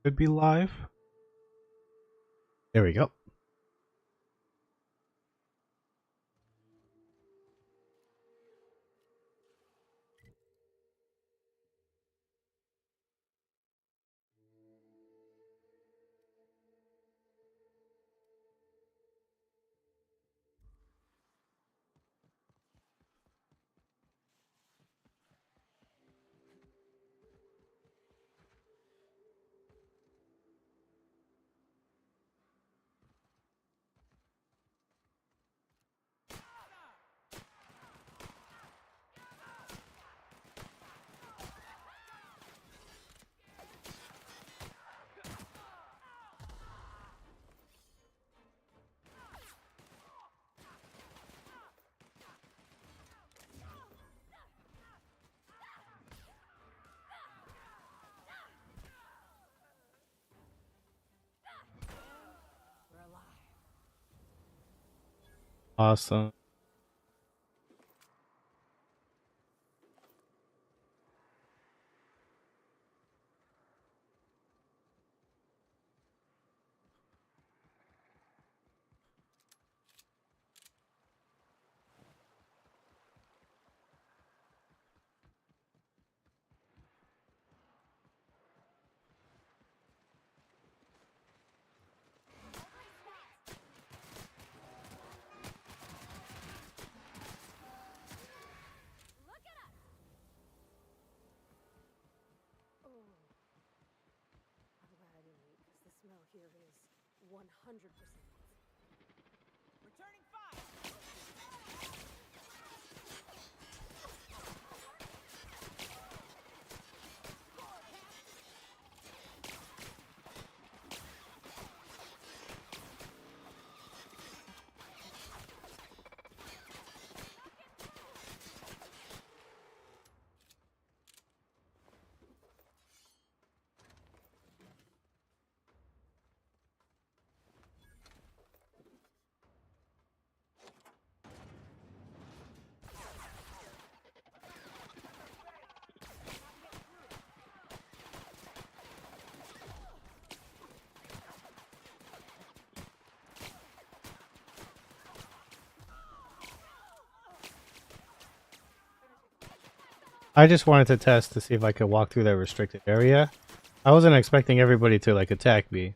Should be live. There we go. Awesome. I'm glad I didn't eat, because the smell here is 100%. Returning fire! I just wanted to test to see if I could walk through that restricted area. I wasn't expecting everybody to like attack me.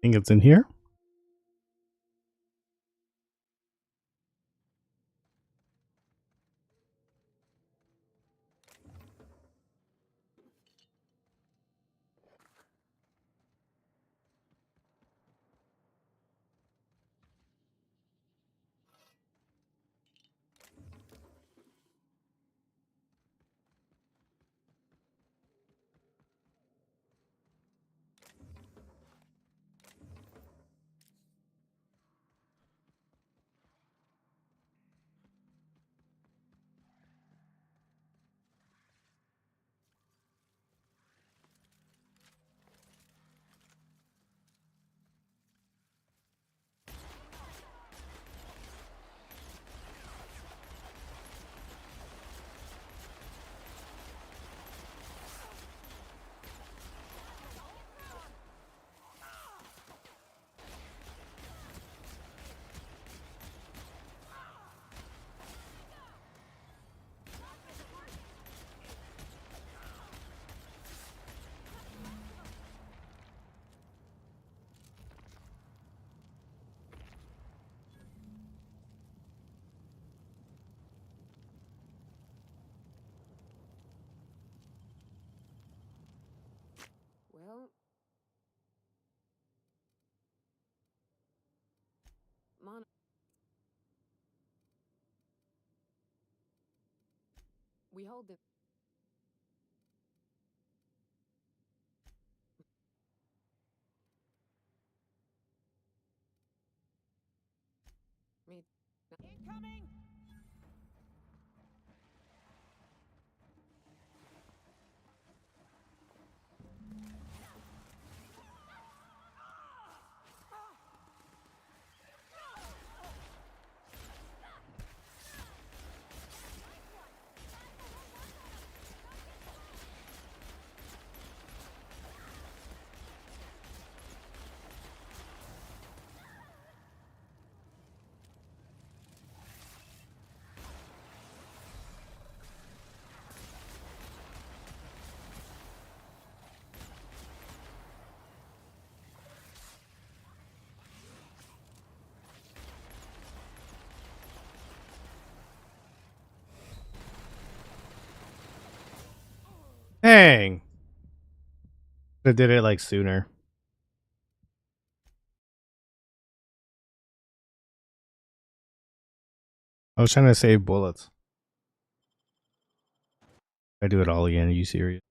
think it's in here. Well, Mon. We hold the. Me. Incoming! Dang. I did it like sooner. I was trying to save bullets. I do it all again. Are you serious?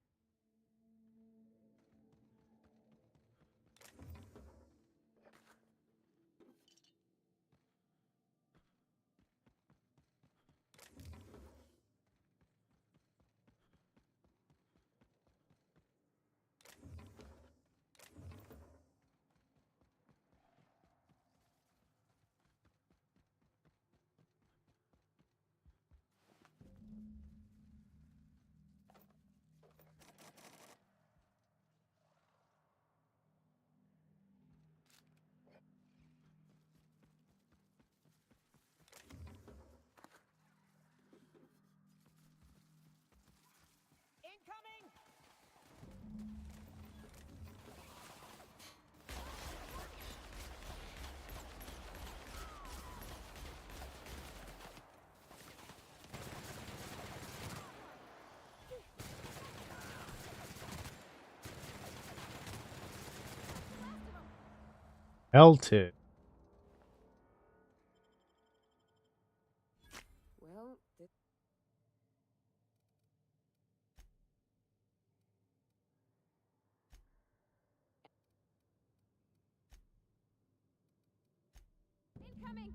Incoming! L2. Well, incoming.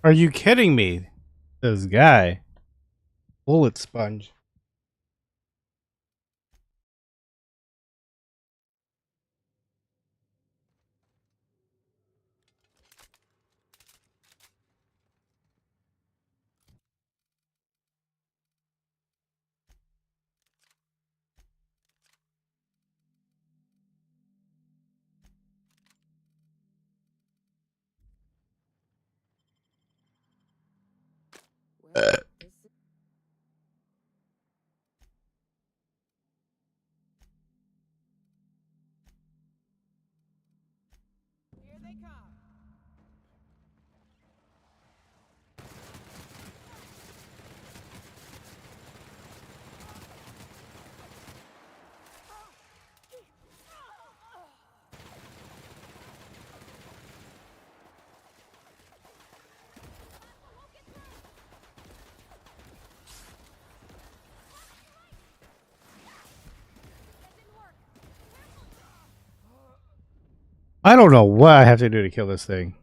Are you kidding me? This guy. Bullet sponge. Well, this is... Here they come. I don't know what I have to do to kill this thing.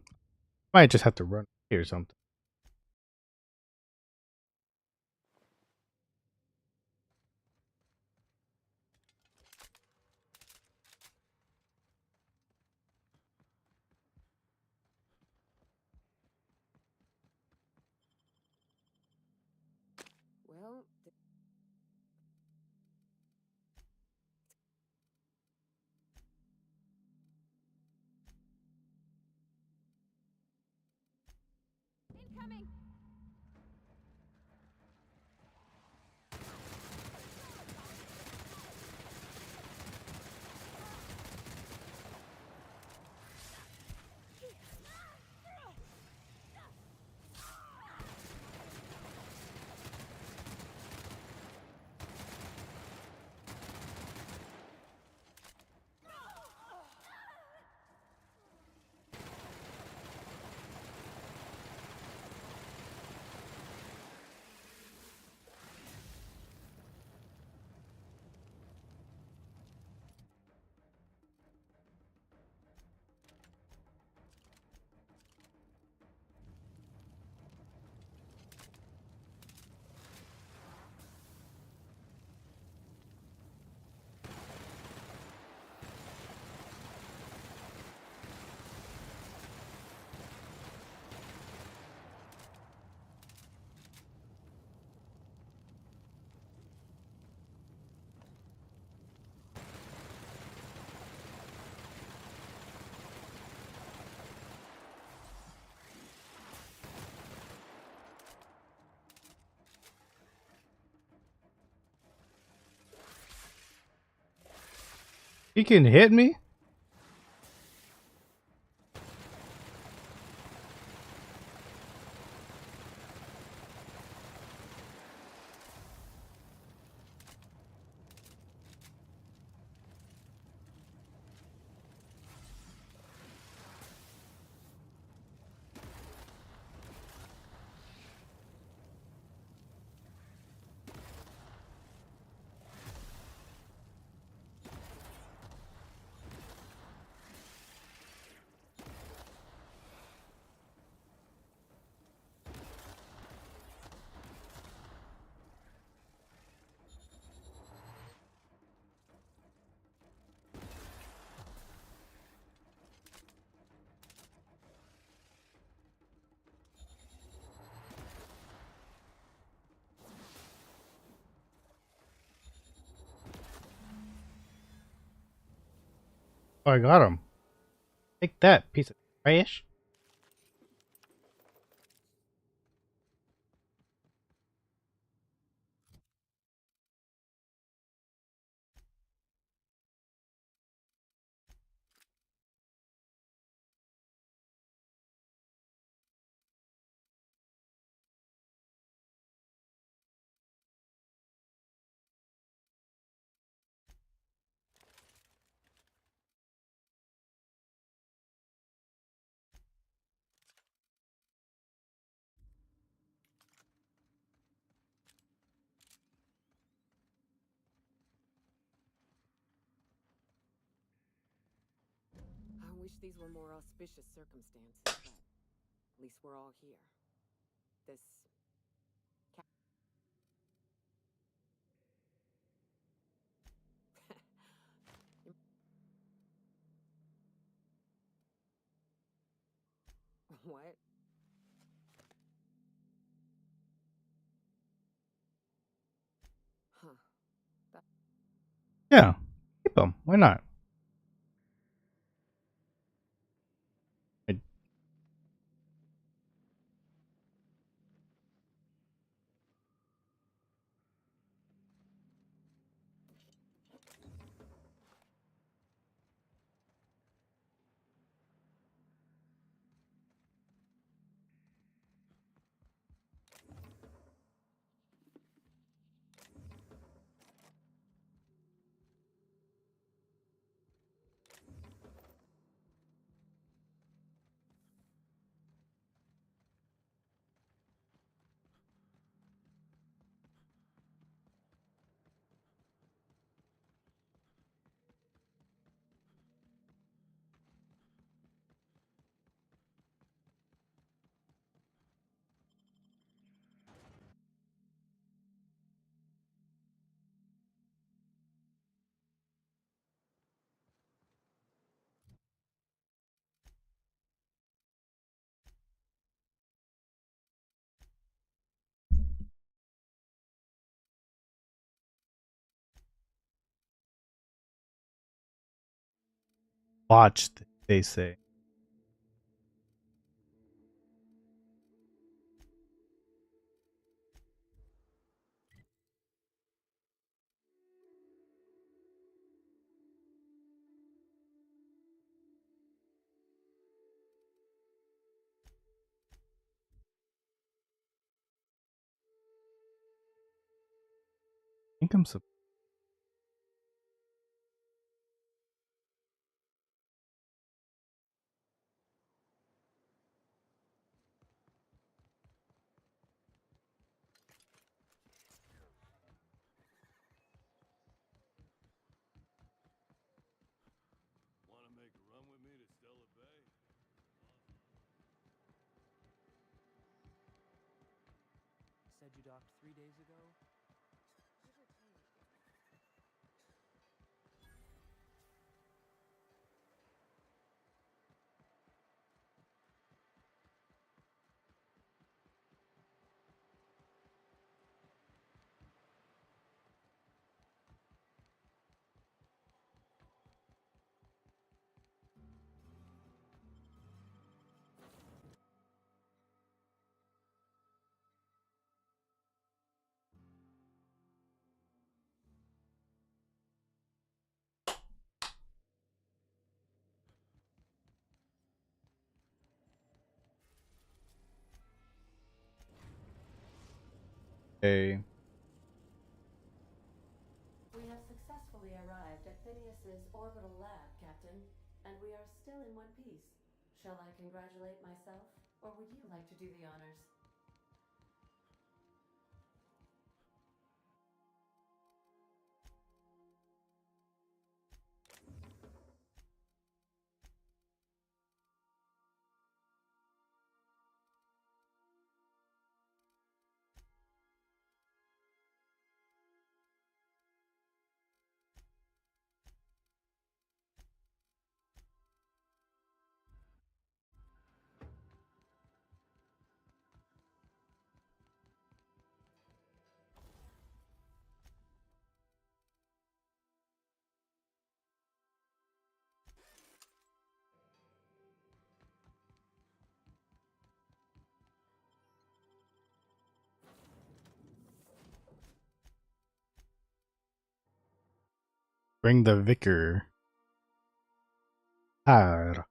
Might just have to run or something. Well, Incoming. He can hit me? Oh, I got him. Take that, piece of trash. I wish these were more auspicious circumstances, but at least we're all here. This. What? Huh. Yeah, keep them. Why not? I, watched, they say. I think I'm supposed. Want to make a run with me to Stella Bay? Said you docked 3 days ago? Give or take. Hey, We have successfully arrived at Phineas's orbital lab, Captain, and we are still in one piece. Shall I congratulate myself, or would you like to do the honors? bring the vicar. Ah,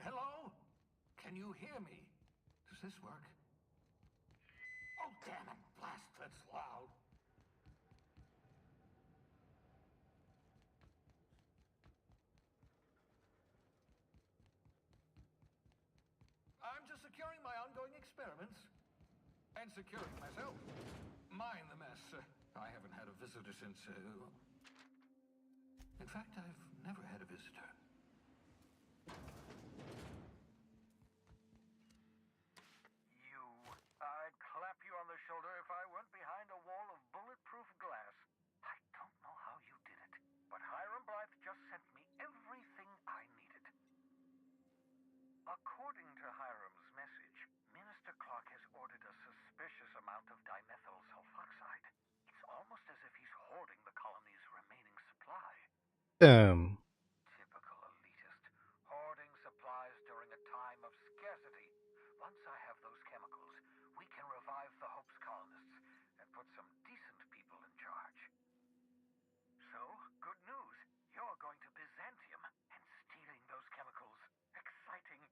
Hello? Can you hear me? Does this work? Oh, damn it. Blast, that's loud. I'm just securing my ongoing experiments. And securing myself. Mind the mess. I haven't had a visitor since, In fact, I've never had a visitor. According to Hiram's message, Minister Clark has ordered a suspicious amount of dimethyl sulfoxide. It's almost as if he's hoarding the colony's remaining supply. Damn. Typical elitist, hoarding supplies during a time of scarcity. Once I have those chemicals, we can revive the Hope's colonists and put some decent people in charge. So, good news. You're going to Byzantium, and stealing those chemicals. Exciting.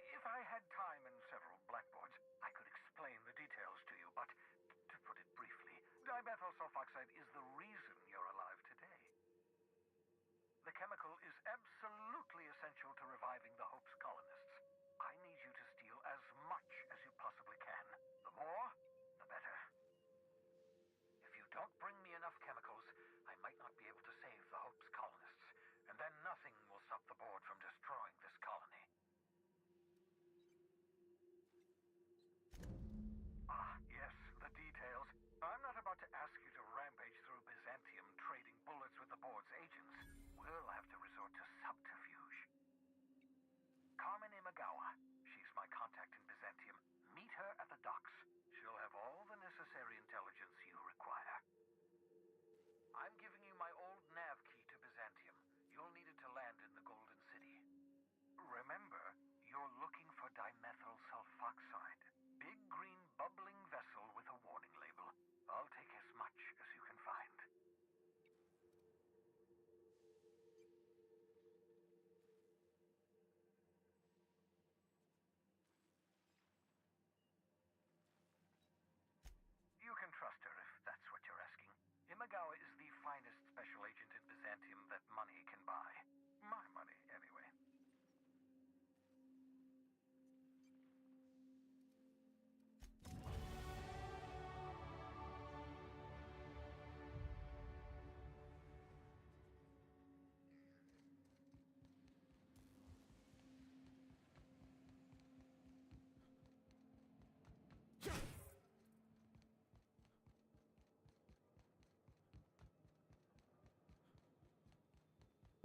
If I had time and several blackboards, I could explain the details to you, but to put it briefly, dimethyl sulfoxide is the reason you're alive today. The chemical is absolutely essential to reviving the Hope's colonists. I need you to steal as much as you possibly can. The more, the better. If you don't bring me enough chemicals, I might not be able to save the Hope's colonists, and then nothing will stop the board from destroying this colony. Ah, yes, the details. I'm not about to ask you to rampage through Byzantium trading bullets with the board's agents. We'll have to resort to subterfuge. Carmen Imagawa. She's my contact in Byzantium. Meet her at the docks. She'll have all the necessary intelligence you require. I'm giving you my old nav key to Byzantium. You'll need it to land in the Golden City. Remember, you're looking for dimethyl sulfoxide. Big green bubbling vessel with a warning label. I'll take as much as you can find. You can trust her if that's what you're asking. Imagawa is the finest special agent in Byzantium that money can buy. My money, anyway.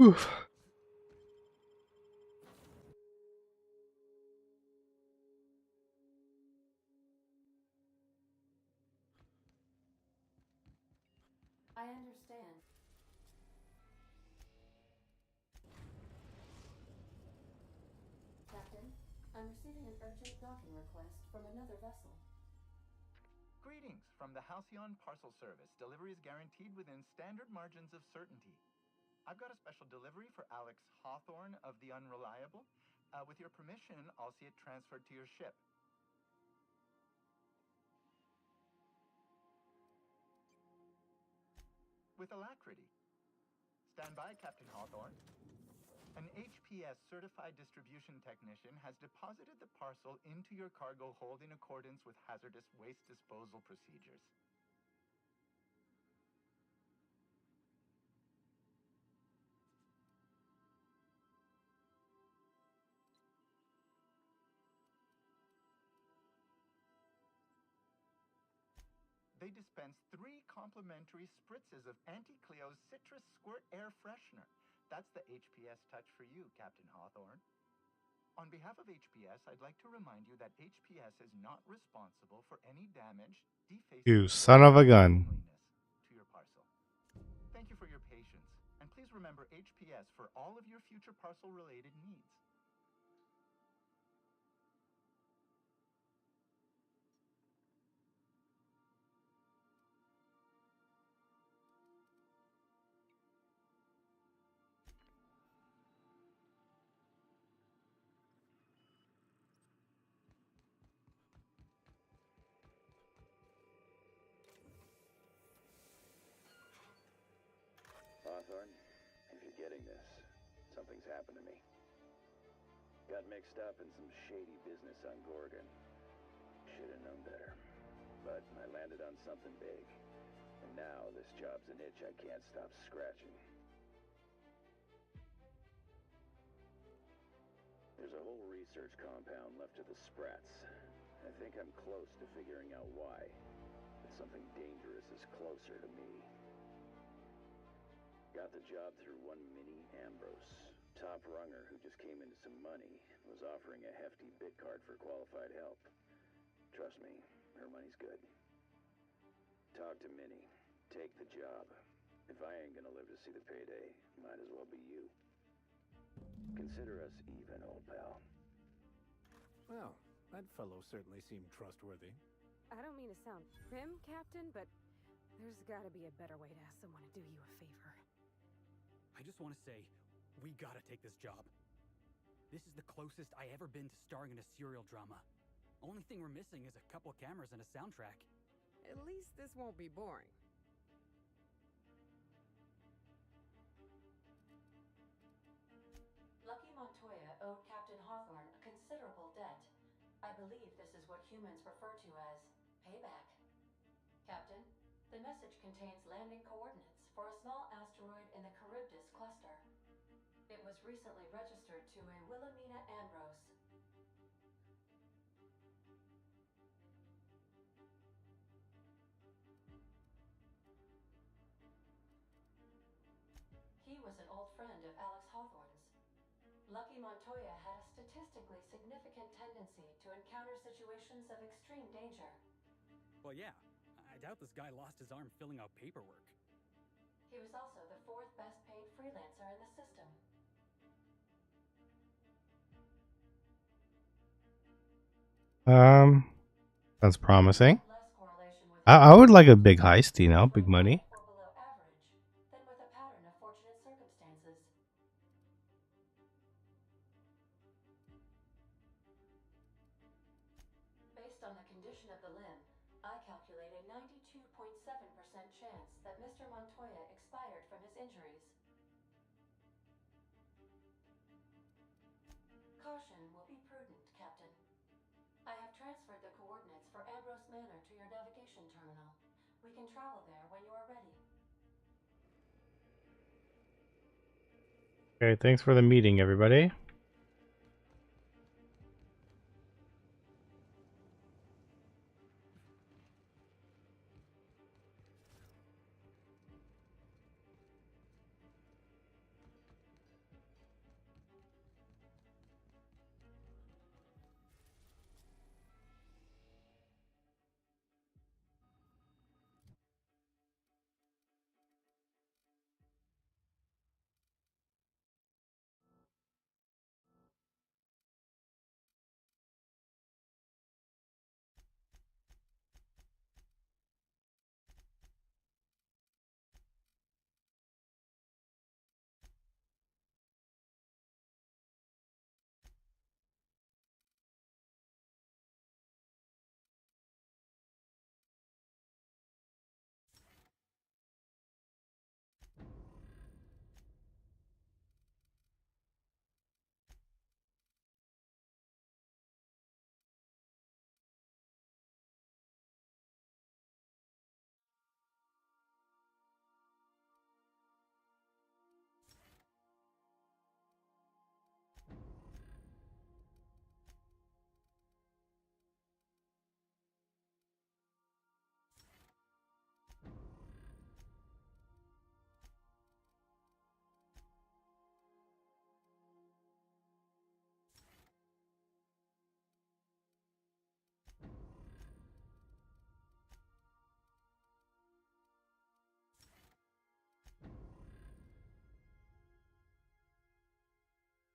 Oof. I understand. Captain, I'm receiving an urgent docking request from another vessel. Greetings from the Halcyon Parcel Service. Delivery is guaranteed within standard margins of certainty. I've got a special delivery for Alex Hawthorne of the Unreliable. With your permission, I'll see it transferred to your ship. With alacrity. Stand by, Captain Hawthorne. An HPS certified distribution technician has deposited the parcel into your cargo hold in accordance with hazardous waste disposal procedures. They dispense 3 complimentary spritzes of Anti-Cleo's Citrus Squirt Air Freshener. That's the HPS touch for you, Captain Hawthorne. On behalf of HPS, I'd like to remind you that HPS is not responsible for any damage, defacement, You son of a gun. to your parcel. Thank you for your patience, and please remember HPS for all of your future parcel-related needs. Hawthorne, if you're getting this, something's happened to me. Got mixed up in some shady business on Gorgon. Should've known better. But I landed on something big. And now this job's an itch I can't stop scratching. There's a whole research compound left to the Sprats. I think I'm close to figuring out why. But something dangerous is closer to me. Got the job through one Minnie Ambrose. Top runger who just came into some money was offering a hefty bid card for qualified help. Trust me, her money's good. Talk to Minnie. Take the job. If I ain't gonna live to see the payday, might as well be you. Consider us even, old pal. Well, that fellow certainly seemed trustworthy. I don't mean to sound prim, Captain, but there's gotta be a better way to ask someone to do you a favor. I just want to say, we gotta take this job. This is the closest I ever been to starring in a serial drama. Only thing we're missing is a couple cameras and a soundtrack. At least this won't be boring. Lucky Montoya owed Captain Hawthorne a considerable debt. I believe this is what humans refer to as payback. Captain, the message contains landing coordinates for a small asteroid in the Charybdis cluster. It was recently registered to a Wilhelmina Ambrose. He was an old friend of Alex Hawthorne's. Lucky Montoya had a statistically significant tendency to encounter situations of extreme danger. Well, yeah. I doubt this guy lost his arm filling out paperwork. He was also the 4th best paid freelancer in the system. That's promising. I would like a big heist, you know, big money. Or below average, than with a pattern of fortunate circumstances. Based on the condition of the limb, I calculate a 92.7% chance that Mr. Montoya expired from his injuries. Caution will be prudent, Captain. I have transferred the coordinates for Ambrose Manor to your navigation terminal. We can travel there when you are ready. Okay, thanks for the meeting, everybody.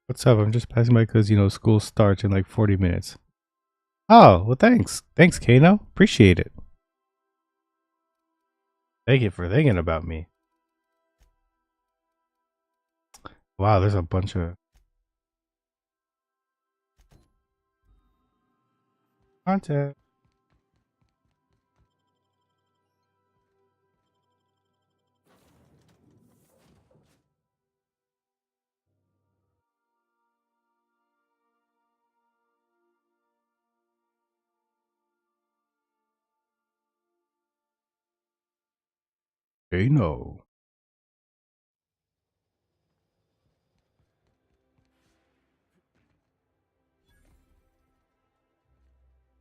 What's up? I'm just passing by because, you know, school starts in like 40 minutes. Oh, well, thanks. Thanks, Kano. Appreciate it. Thank you for thinking about me. Wow, there's a bunch of content. Kano.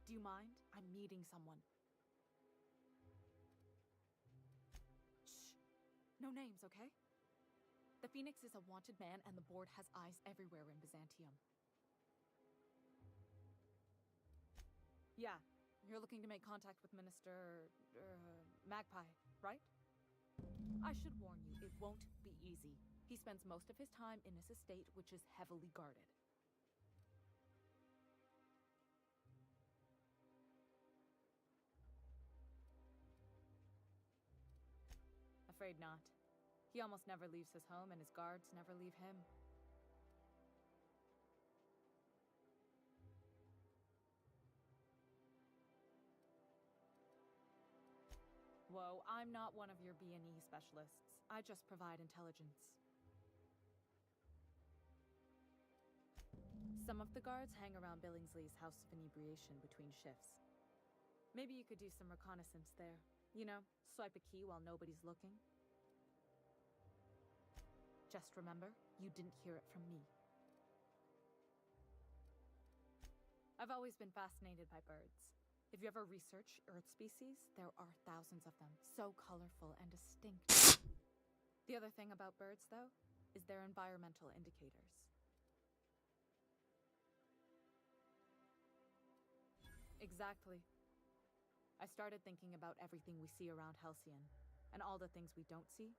Do you mind? I'm meeting someone. Shh. No names, okay? The Phoenix is a wanted man, and the board has eyes everywhere in Byzantium. Yeah, you're looking to make contact with Minister... Magpie, right? I should warn you, it won't be easy. He spends most of his time in his estate, which is heavily guarded. Afraid not. He almost never leaves his home, and his guards never leave him. Whoa, I'm not one of your B&E specialists. I just provide intelligence. Some of the guards hang around Billingsley's House of Inebriation between shifts. Maybe you could do some reconnaissance there. You know, swipe a key while nobody's looking. Just remember, you didn't hear it from me. I've always been fascinated by birds. If you ever research Earth species, there are thousands of them, so colorful and distinct. The other thing about birds, though, is their environmental indicators. Exactly. I started thinking about everything we see around Halcyon, and all the things we don't see.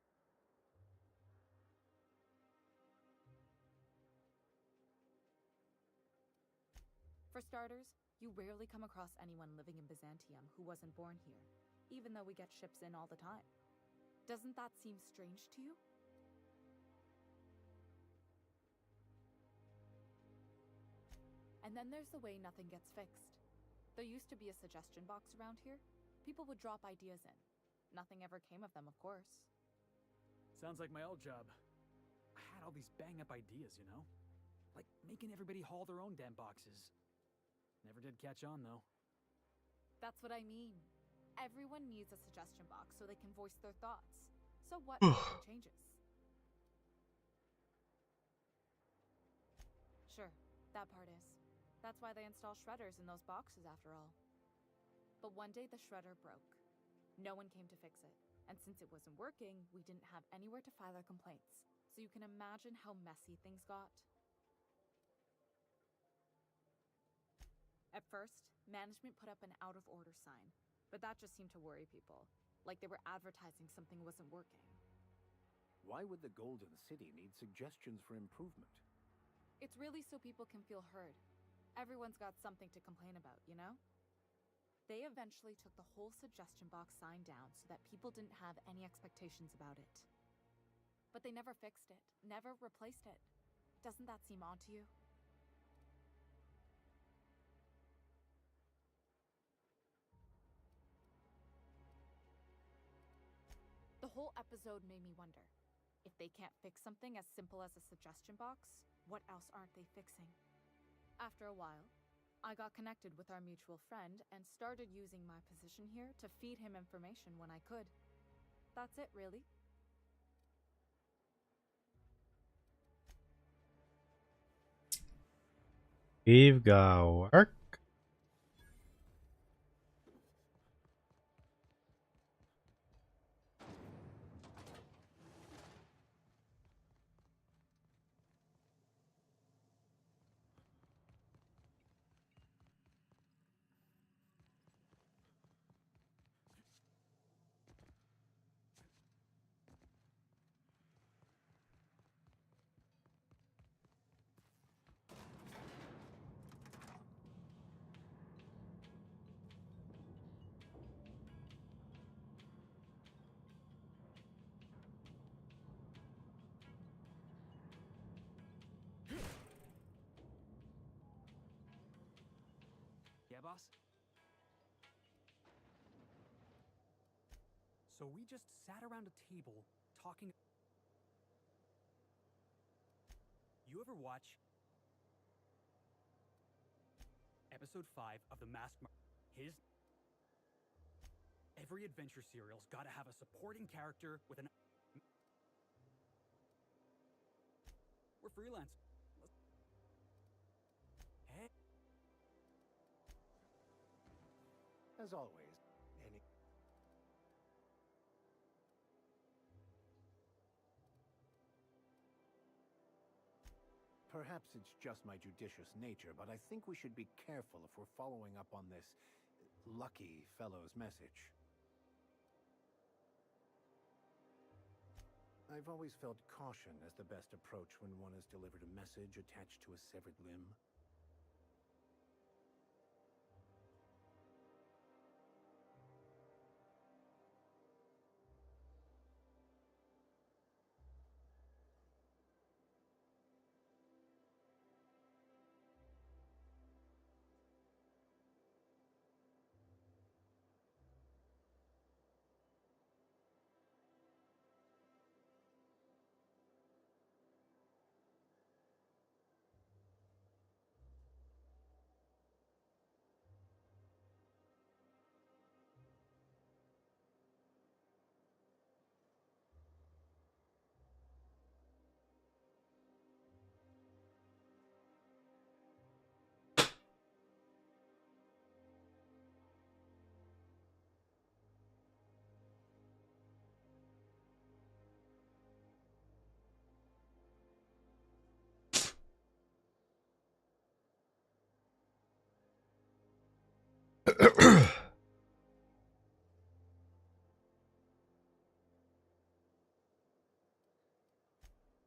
For starters, you rarely come across anyone living in Byzantium who wasn't born here, even though we get ships in all the time. Doesn't that seem strange to you? And then there's the way nothing gets fixed. There used to be a suggestion box around here. People would drop ideas in. Nothing ever came of them, of course. Sounds like my old job. I had all these bang-up ideas, you know? Like making everybody haul their own damn boxes. Never did catch on, though. That's what I mean. Everyone needs a suggestion box so they can voice their thoughts. So what if nothing changes? Sure, that part is. That's why they install shredders in those boxes, after all. But one day the shredder broke. No one came to fix it. And since it wasn't working, we didn't have anywhere to file our complaints. So you can imagine how messy things got. At first, management put up an out-of-order sign, but that just seemed to worry people, like they were advertising something wasn't working. Why would the Golden City need suggestions for improvement? It's really so people can feel heard. Everyone's got something to complain about, you know? They eventually took the whole suggestion box sign down so that people didn't have any expectations about it. But they never fixed it, never replaced it. Doesn't that seem odd to you? The whole episode made me wonder, if they can't fix something as simple as a suggestion box, what else aren't they fixing? After a while, I got connected with our mutual friend and started using my position here to feed him information when I could. That's it, really. We've got work. Yeah, boss? So we just sat around a table talking. You ever watch episode 5 of The Masked His every adventure serial's gotta have a supporting character with an. We're freelance. Hey. As always, any... Perhaps it's just my judicious nature, but I think we should be careful if we're following up on this lucky fellow's message. I've always felt caution as the best approach when one has delivered a message attached to a severed limb.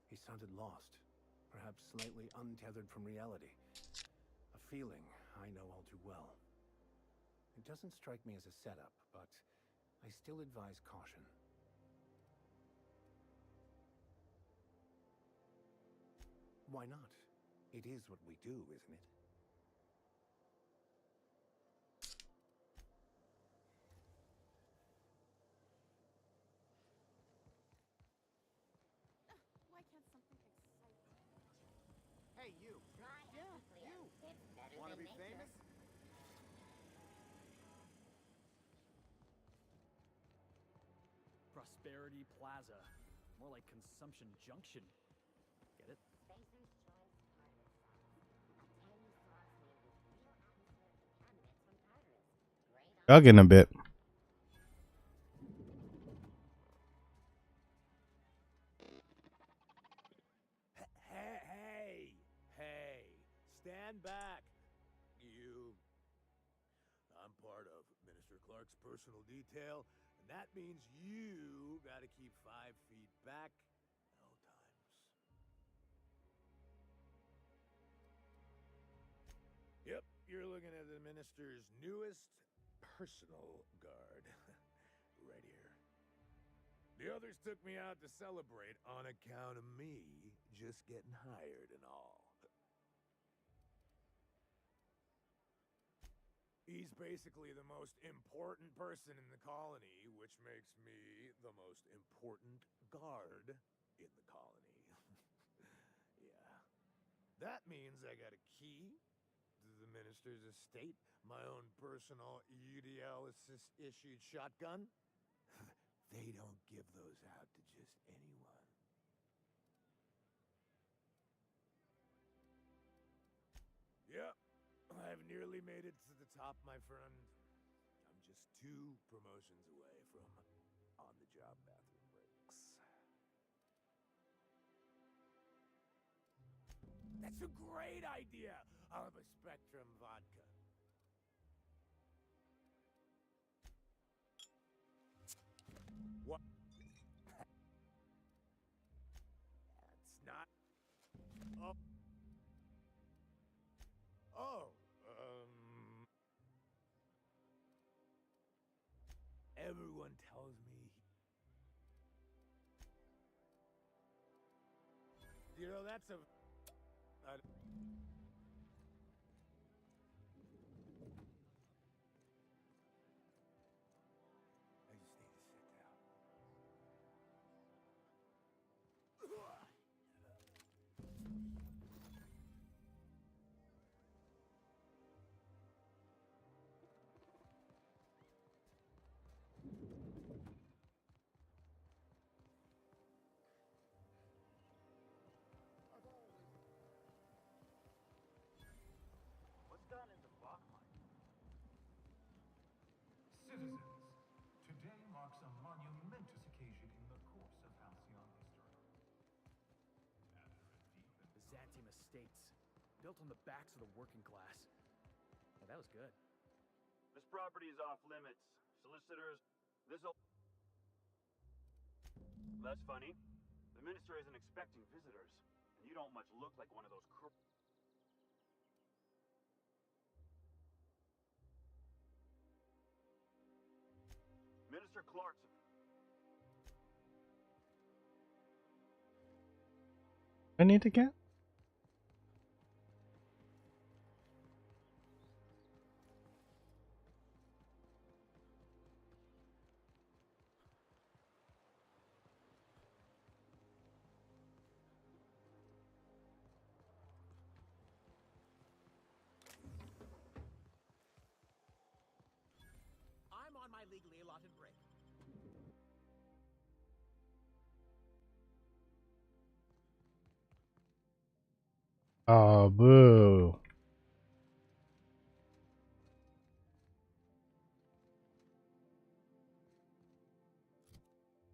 He sounded lost, perhaps slightly untethered from reality. A feeling I know all too well. It doesn't strike me as a setup, but I still advise caution. Why not? It is what we do, isn't it? Why can't something excite me? Hey, you. Yeah, you. Want to be famous? Prosperity Plaza. More like Consumption Junction. Get it? Chugging a bit. Hey, stand back. You. I'm part of Minister Clark's personal detail, and that means you gotta keep 5 feet back at all times. Yep, you're looking at the minister's newest personal guard. Right here. The others took me out to celebrate on account of me just getting hired and all. He's basically the most important person in the colony, which makes me the most important guard in the colony. Yeah. That means I got a key to the minister's estate, my own personal UDL-issued shotgun. They don't give those out to just anyone. Yep, I've nearly made it to the top, my friend. I'm just 2 promotions away from on-the-job bathroom breaks. That's a great idea! I'll have a Spectrum vodka. What? That's not... Oh. Everyone tells me... You know, that's a... I just need to sit down. estates, built on the backs of the working class. Yeah, that was good. This property is off limits. Solicitors, this'll... That's funny. The minister isn't expecting visitors, and you don't much look like one of those Minister Clarkson. I need to get. I'm on my legally allotted break. Oh, boo.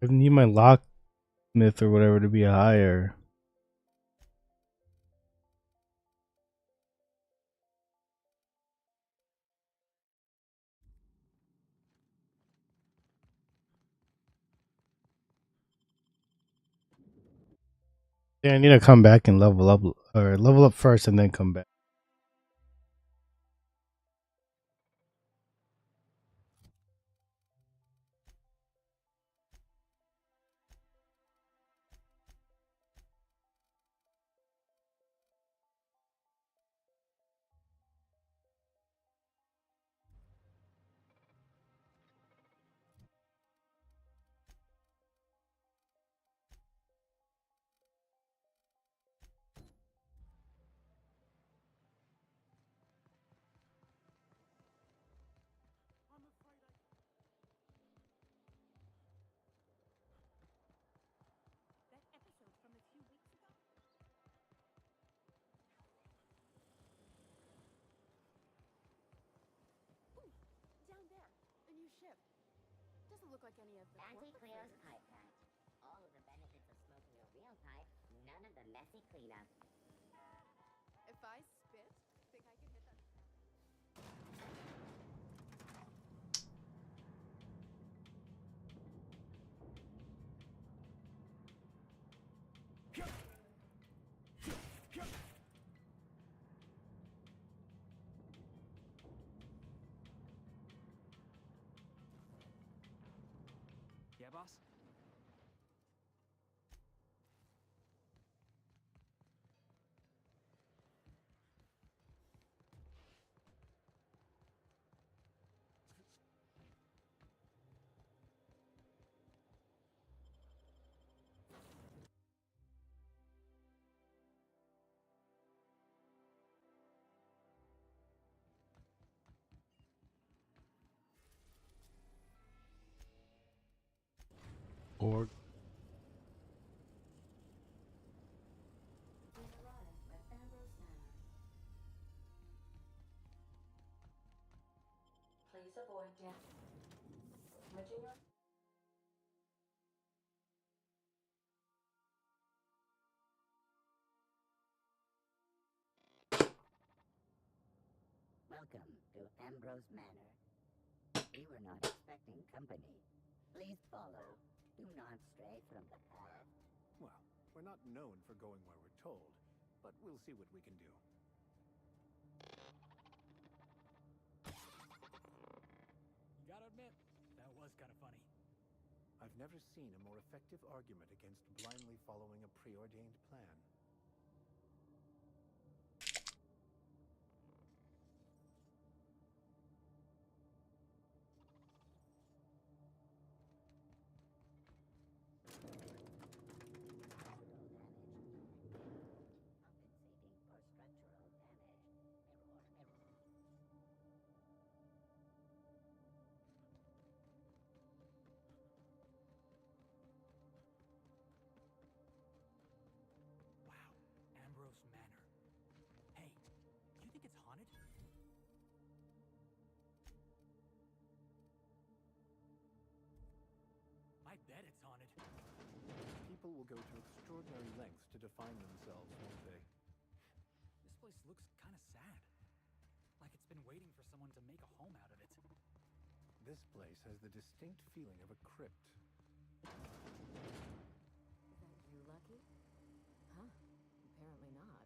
I need my locksmith or whatever to be higher. Yeah, I need to come back and level up, or level up first and then come back. That episode from a few weeks ago? Ooh, down there, the new ship. Doesn't look like any of the Auntie corporate Cleo's flavors. pipe patch. All of the benefits of smoking a real pipe, none of the messy cleanup. If I spit, think I can hit that? Yeah, boss? Or Please avoid damaging your... Welcome to Ambrose Manor. We were not expecting company. Please follow. Do not stray from the path. Well, we're not known for going where we're told, but we'll see what we can do. You gotta admit, that was kind of funny. I've never seen a more effective argument against blindly following a preordained plan. Compensating for structural damage. Wow, Ambrose Manor. Hey, do you think it's haunted? I bet it's haunted. People will go to extraordinary lengths to define themselves, won't they? place looks kind of sad. Like it's been waiting for someone to make a home out of it. This place has the distinct feeling of a crypt. Is that you, Lucky? Huh? Apparently not.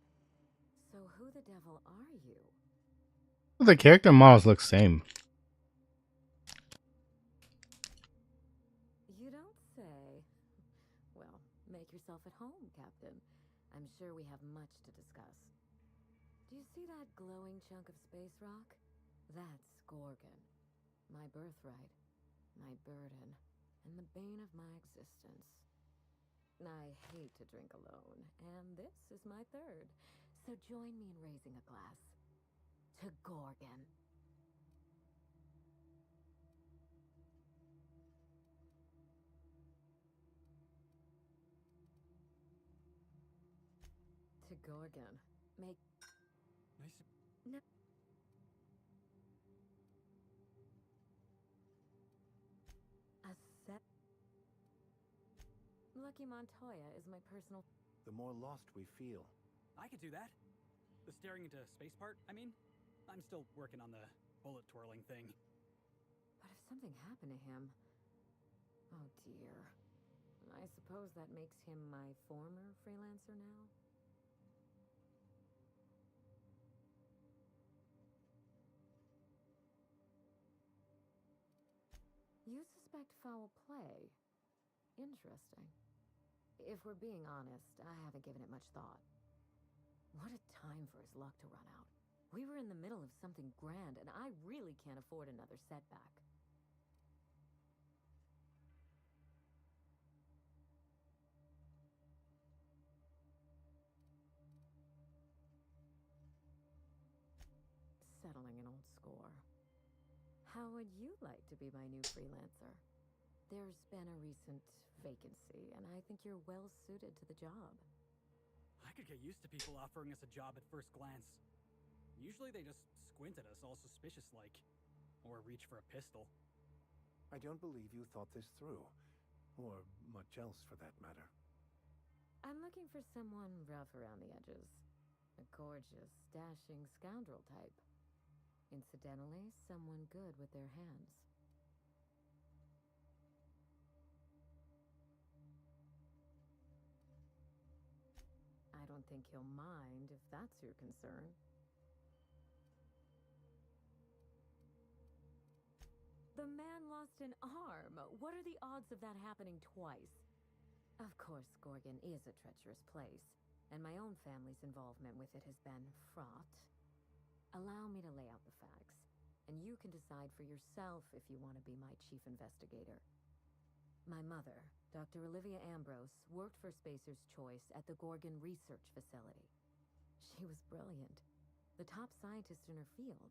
So who the devil are you? The character models look same. You don't say. Well, make yourself at home, Captain. I'm sure we have much to discuss. Do you see that glowing chunk of space rock? That's Gorgon. My birthright, my burden, and the bane of my existence. I hate to drink alone, and this is my third. So join me in raising a glass to Gorgon. To Gorgon. Make... Nice. No. A set... Lucky Montoya is my personal... The more lost we feel. I could do that. The staring into space part, I mean. I'm still working on the bullet twirling thing. But if something happened to him... Oh dear. I suppose that makes him my former freelancer now? You suspect foul play? Interesting. If we're being honest, I haven't given it much thought. What a time for his luck to run out. We were in the middle of something grand, and I really can't afford another setback. Settling an old score. How would you like to be my new freelancer? There's been a recent vacancy, and I think you're well suited to the job. I could get used to people offering us a job at first glance. Usually they just squint at us all suspicious-like. Or reach for a pistol. I don't believe you thought this through. Or much else, for that matter. I'm looking for someone rough around the edges. A gorgeous, dashing scoundrel type. Incidentally, someone good with their hands. I don't think he'll mind if that's your concern. The man lost an arm. What are the odds of that happening twice? Of course, Gorgon is a treacherous place, and my own family's involvement with it has been fraught. Allow me to lay out the facts, and you can decide for yourself if you want to be my chief investigator. My mother, Dr. Olivia Ambrose, worked for Spacer's Choice at the Gorgon Research Facility. She was brilliant, the top scientist in her field,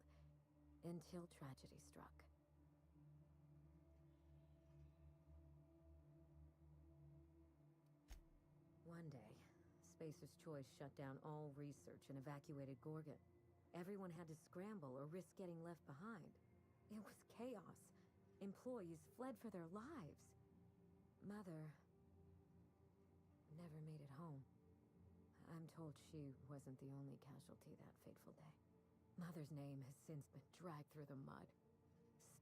until tragedy struck. One day, Spacer's Choice shut down all research and evacuated Gorgon. Everyone had to scramble or risk getting left behind. It was chaos. Employees fled for their lives. Mother never made it home. I'm told she wasn't the only casualty that fateful day. Mother's name has since been dragged through the mud.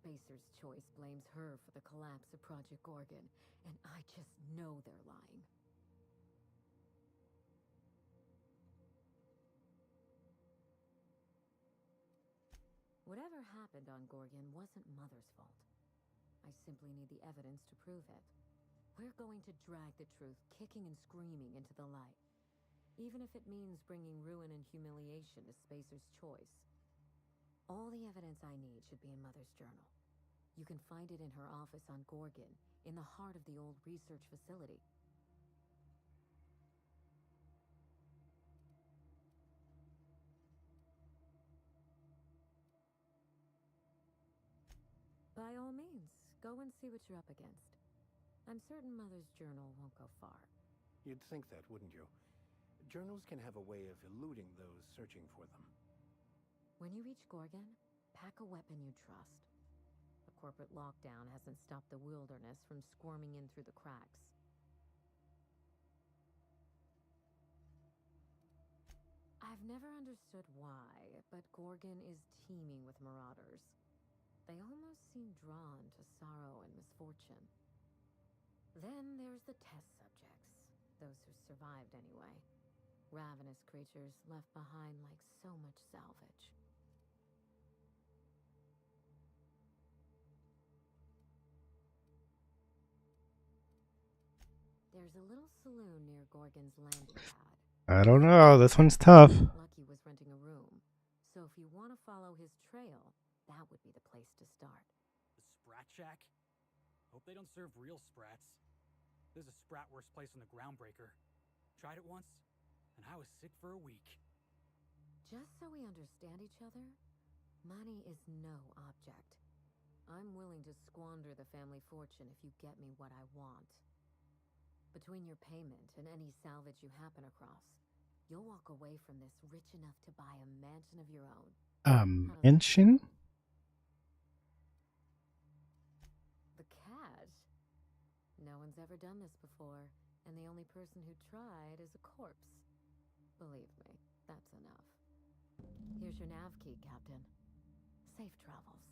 Spacer's Choice blames her for the collapse of Project Gorgon, and I just know they're lying. Whatever happened on Gorgon wasn't Mother's fault. I simply need the evidence to prove it. We're going to drag the truth kicking and screaming into the light, even if it means bringing ruin and humiliation to Spacer's Choice. All the evidence I need should be in Mother's journal. You can find it in her office on Gorgon, in the heart of the old research facility. By all means, go and see what you're up against. I'm certain Mother's journal won't go far. You'd think that, wouldn't you? Journals can have a way of eluding those searching for them. When you reach Gorgon, pack a weapon you trust. The corporate lockdown hasn't stopped the wilderness from squirming in through the cracks. I've never understood why, but Gorgon is teeming with marauders. They almost seem drawn to sorrow and misfortune. Then there's the test subjects, those who survived anyway. Ravenous creatures left behind like so much salvage. There's a little saloon near Gorgon's landing pad. I don't know. This one's tough. Lucky was renting a room, so if you want to follow his trail, that would be the place to start. The Sprat Shack? Hope they don't serve real sprats. There's a sprat worse place than the Groundbreaker. Tried it once, and I was sick for a week. Just so we understand each other, money is no object. I'm willing to squander the family fortune if you get me what I want. Between your payment and any salvage you happen across, you'll walk away from this rich enough to buy a mansion of your own. Mansion? The cash? No one's ever done this before, and the only person who tried is a corpse. Believe me, that's enough. Here's your nav key, Captain. Safe travels.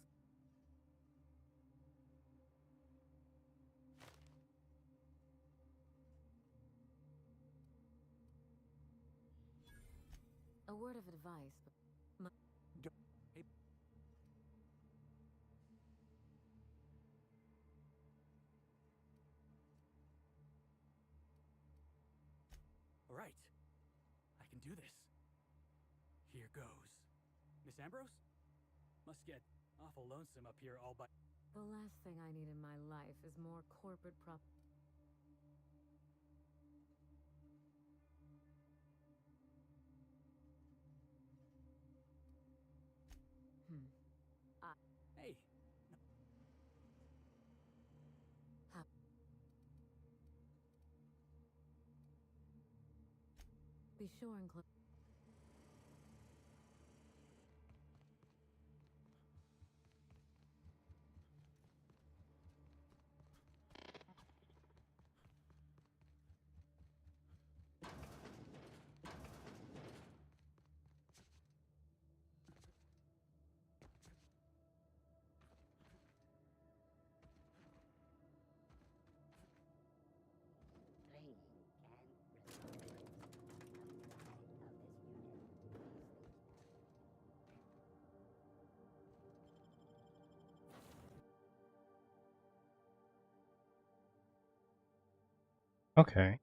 A word of advice, but Hey. All right. I can do this. Here goes. Miss Ambrose? Must get awful lonesome up here all by... the last thing I need in my life is more corporate prop... Hey, Be sure and close... Okay.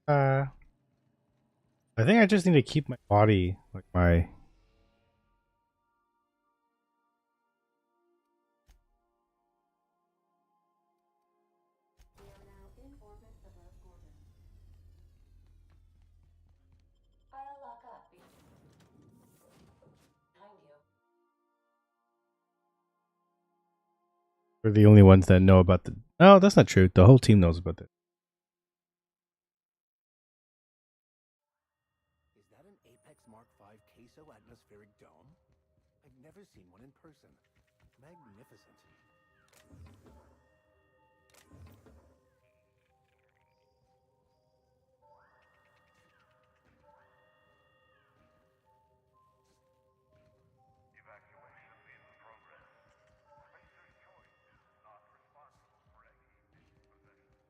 I think I just need to keep my body, like my... We are now in orbit above Gorgon. I'll lock up behind you. We're the only ones that know about the... No, that's not true. The whole team knows about it. Is that an Apex Mark V queso atmospheric dome? I've never seen one in person. Magnificent. Evacuation in progress. Spacer's choice is not responsible for any possessions.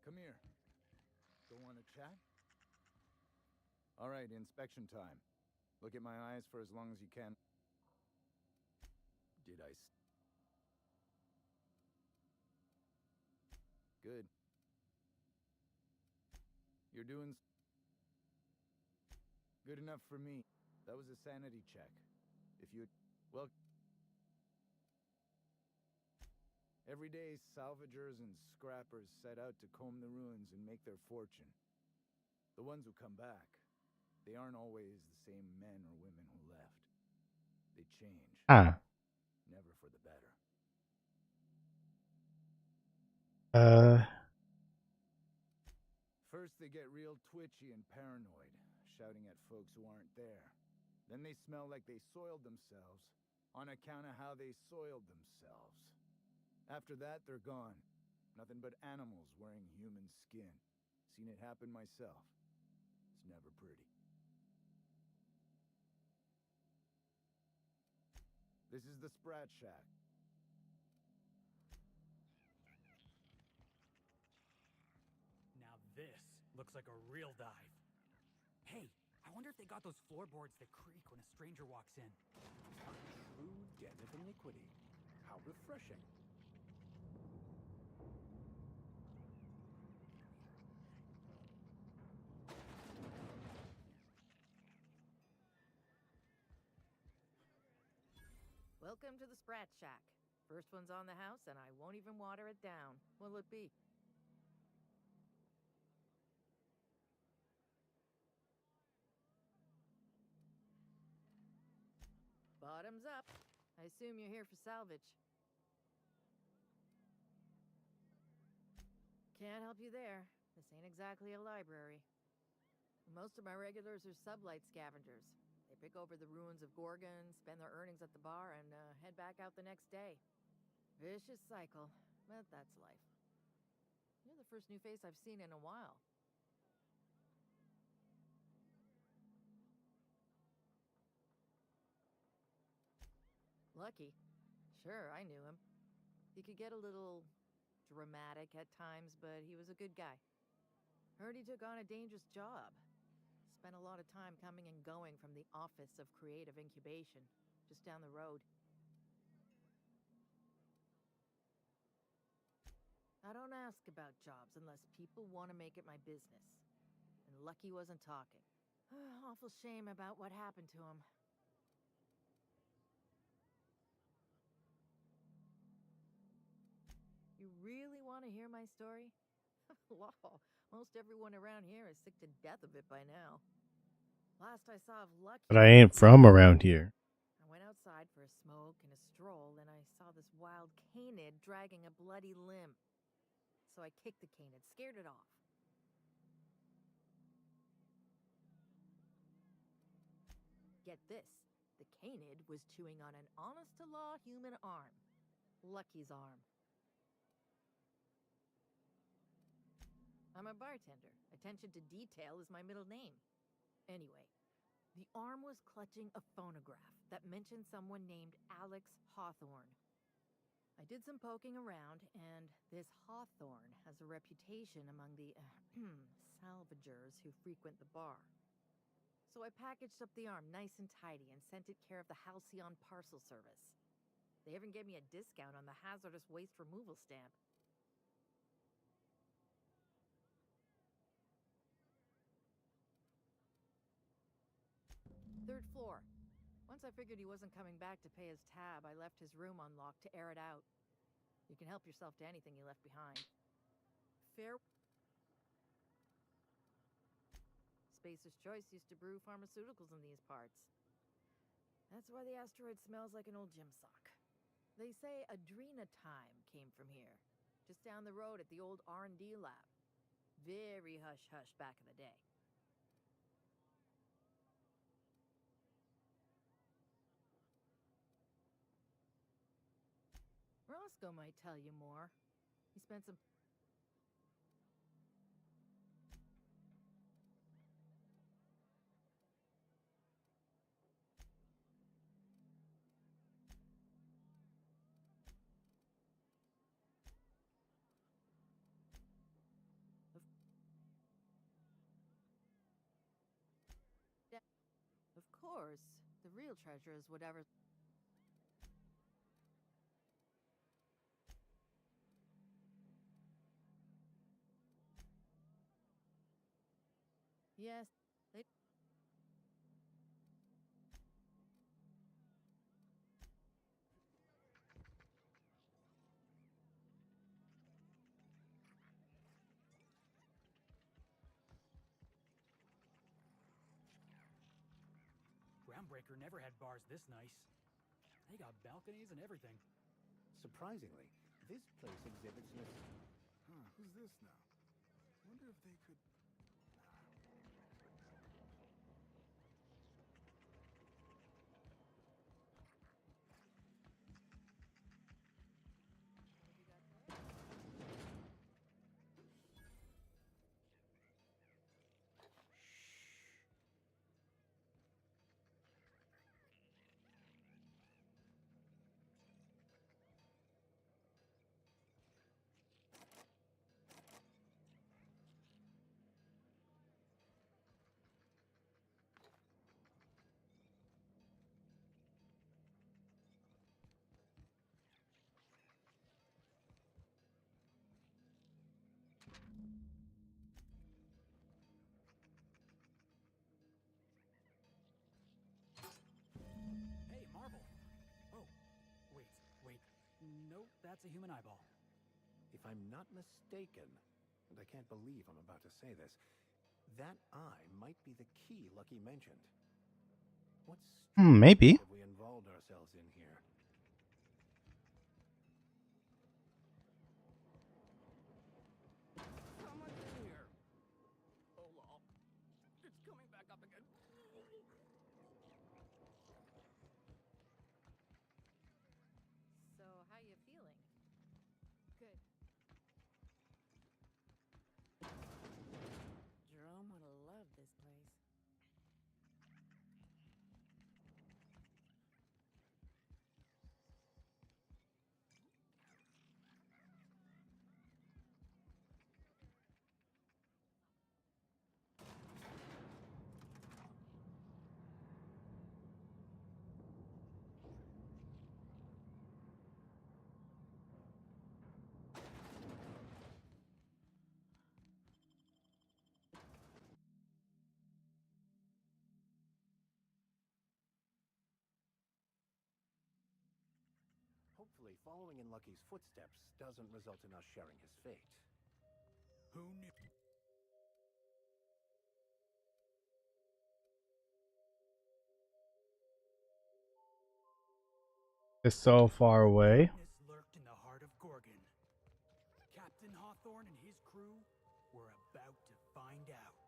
Come here. Don't want to chat? All right, inspection time. Look at my eyes for as long as you can. Did I... Good. You're doing... Good enough for me. That was a sanity check. If you... Well... Every day, salvagers and scrappers set out to comb the ruins and make their fortune. The ones who come back, they aren't always the same men or women who left. They change. Ah. Never for the better. First, they get real twitchy and paranoid, shouting at folks who aren't there. Then they smell like they soiled themselves, on account of how they soiled themselves. After that, they're gone. Nothing but animals wearing human skin. Seen it happen myself. It's never pretty. This is the Sprat Shack. Now this looks like a real dive. Hey, I wonder if they got those floorboards that creak when a stranger walks in. A true den of iniquity. How refreshing. Welcome to the Sprat Shack. First one's on the house, and I won't even water it down. What'll it be? Bottoms up. I assume you're here for salvage. Can't help you there. This ain't exactly a library. Most of my regulars are sublight scavengers. They pick over the ruins of Gorgon, spend their earnings at the bar, and head back out the next day. Vicious cycle, but that's life. You're the first new face I've seen in a while. Lucky. Sure, I knew him. He could get a little dramatic at times, but he was a good guy. Heard he took on a dangerous job. Spent a lot of time coming and going from the Office of Creative Incubation, just down the road. I don't ask about jobs unless people want to make it my business. And Lucky wasn't talking. Awful shame about what happened to him. You really want to hear my story? Law, most everyone around here is sick to death of it by now. Last I saw of Lucky... But I ain't from around here. I went outside for a smoke and a stroll, and I saw this wild canid dragging a bloody limb. So I kicked the canid, scared it off. Get this, the canid was chewing on an honest-to-law human arm. Lucky's arm. I'm a bartender. Attention to detail is my middle name. Anyway, the arm was clutching a phonograph that mentioned someone named Alex Hawthorne. I did some poking around, and this Hawthorne has a reputation among the salvagers who frequent the bar. So I packaged up the arm nice and tidy and sent it care of the Halcyon Parcel Service. They even gave me a discount on the hazardous waste removal stamp. Third floor. Once I figured he wasn't coming back to pay his tab, I left his room unlocked to air it out. You can help yourself to anything you left behind. Fair... Spacer's Choice used to brew pharmaceuticals in these parts. That's why the asteroid smells like an old gym sock. They say Adrenatime came from here, just down the road at the old R&D lab. Very hush-hush back in the day. Roscoe might tell you more. He spent some... Of course, the real treasure is whatever... Yes, they... Groundbreaker never had bars this nice. They got balconies and everything. Surprisingly, this place exhibits an... Huh, who's this now? Wonder if they could... Hey, Marble. Oh, wait. No, that's a human eyeball. If I'm not mistaken, and I can't believe I'm about to say this, that eye might be the key Lucky mentioned. What maybe. have we involved ourselves in here? Someone's in here. Oh, lol. It's coming back up again. So, how you feeling? Good. Jerome would have loved this place. Hopefully, following in Lucky's footsteps doesn't result in us sharing his fate. Who knew? It's so far away. Darkness lurked in the heart of Gorgon. Captain Hawthorne and his crew were about to find out.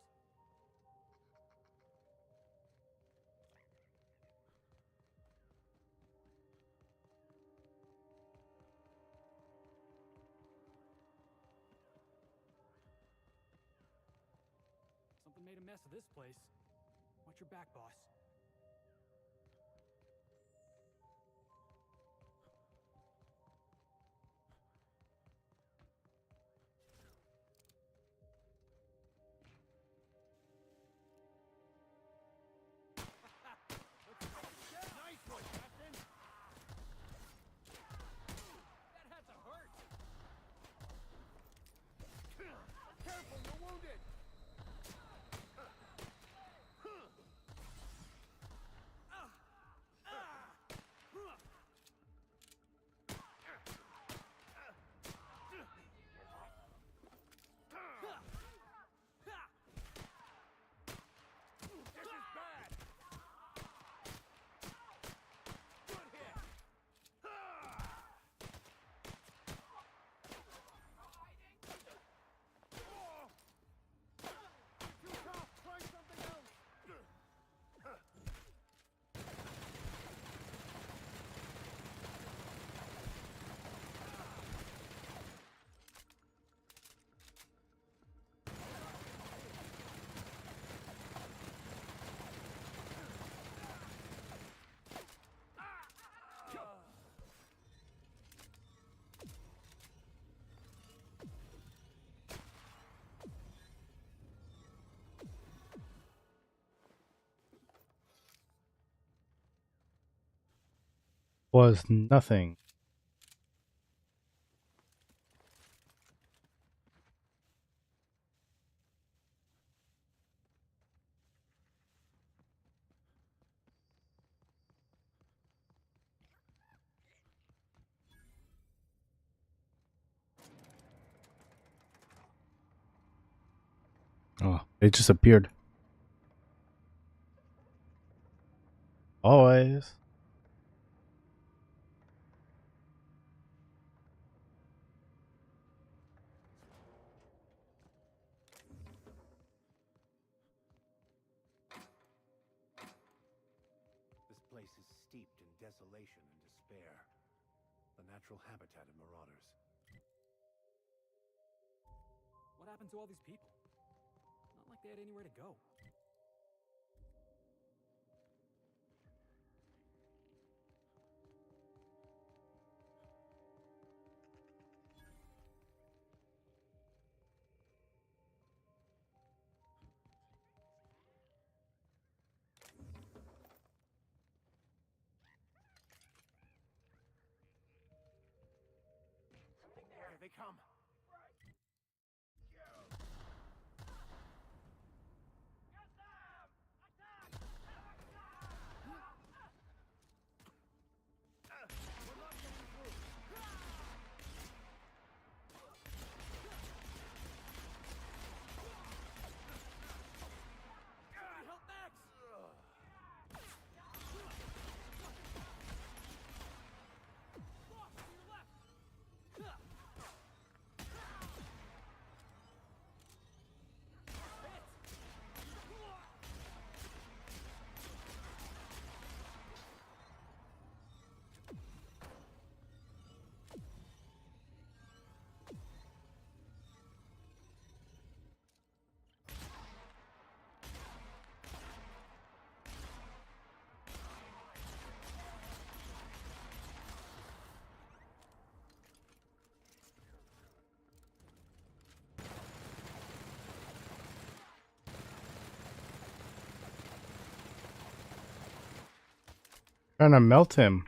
Something made a mess of this place. Watch your back, boss. Nice one, Captain! That had to hurt! Careful, you're wounded! Was nothing. Oh, they just appeared. Always. This place is steeped in desolation and despair. The natural habitat of marauders. What happened to all these people? Not like they had anywhere to go. Here they come. Trying to melt him.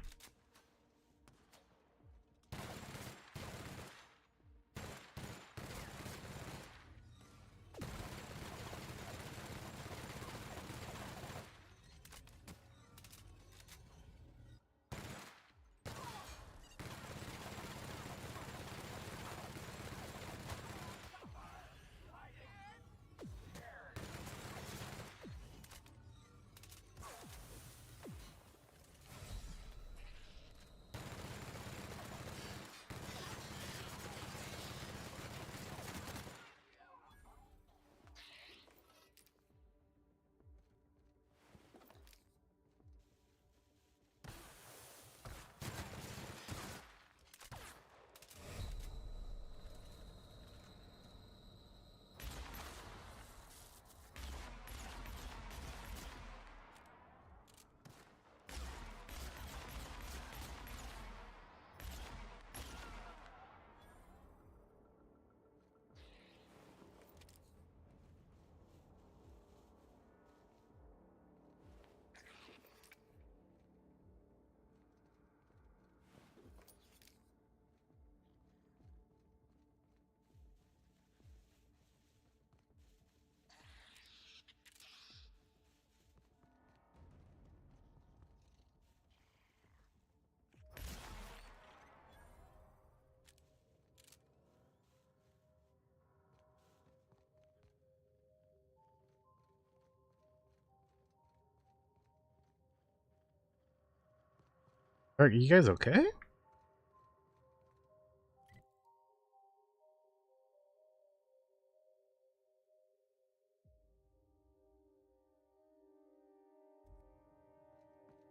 Are you guys okay?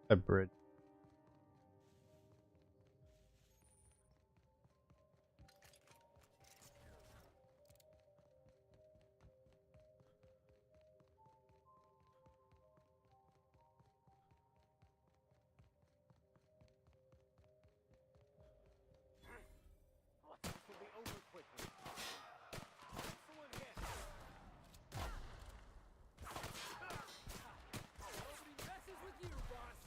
A bridge. This will be over quickly. Excellent hit. Nobody messes with you, boss.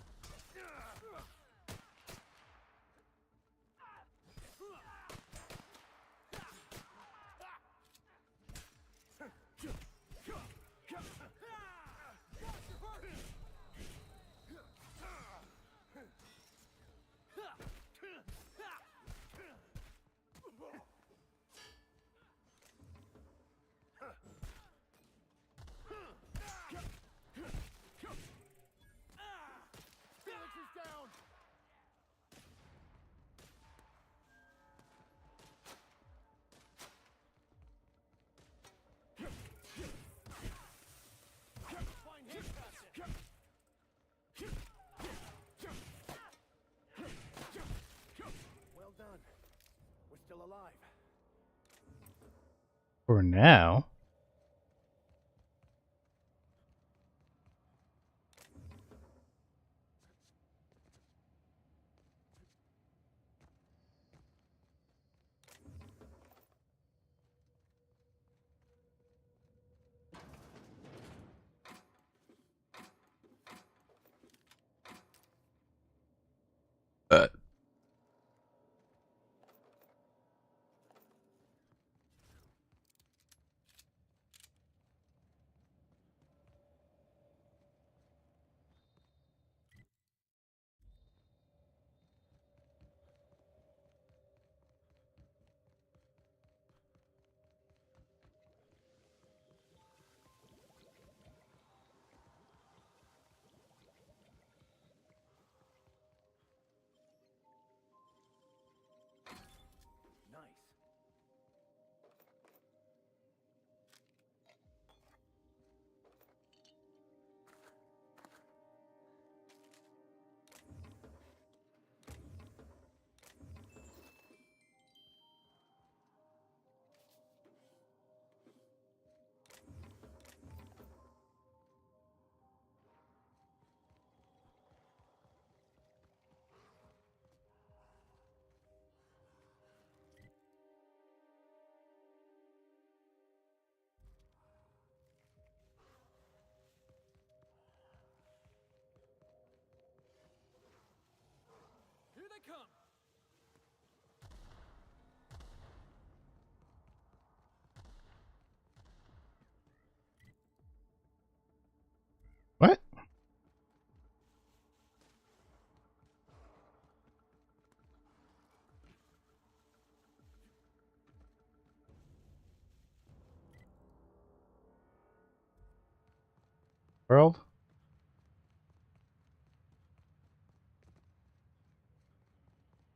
For now. Nice. Here they come! What? World?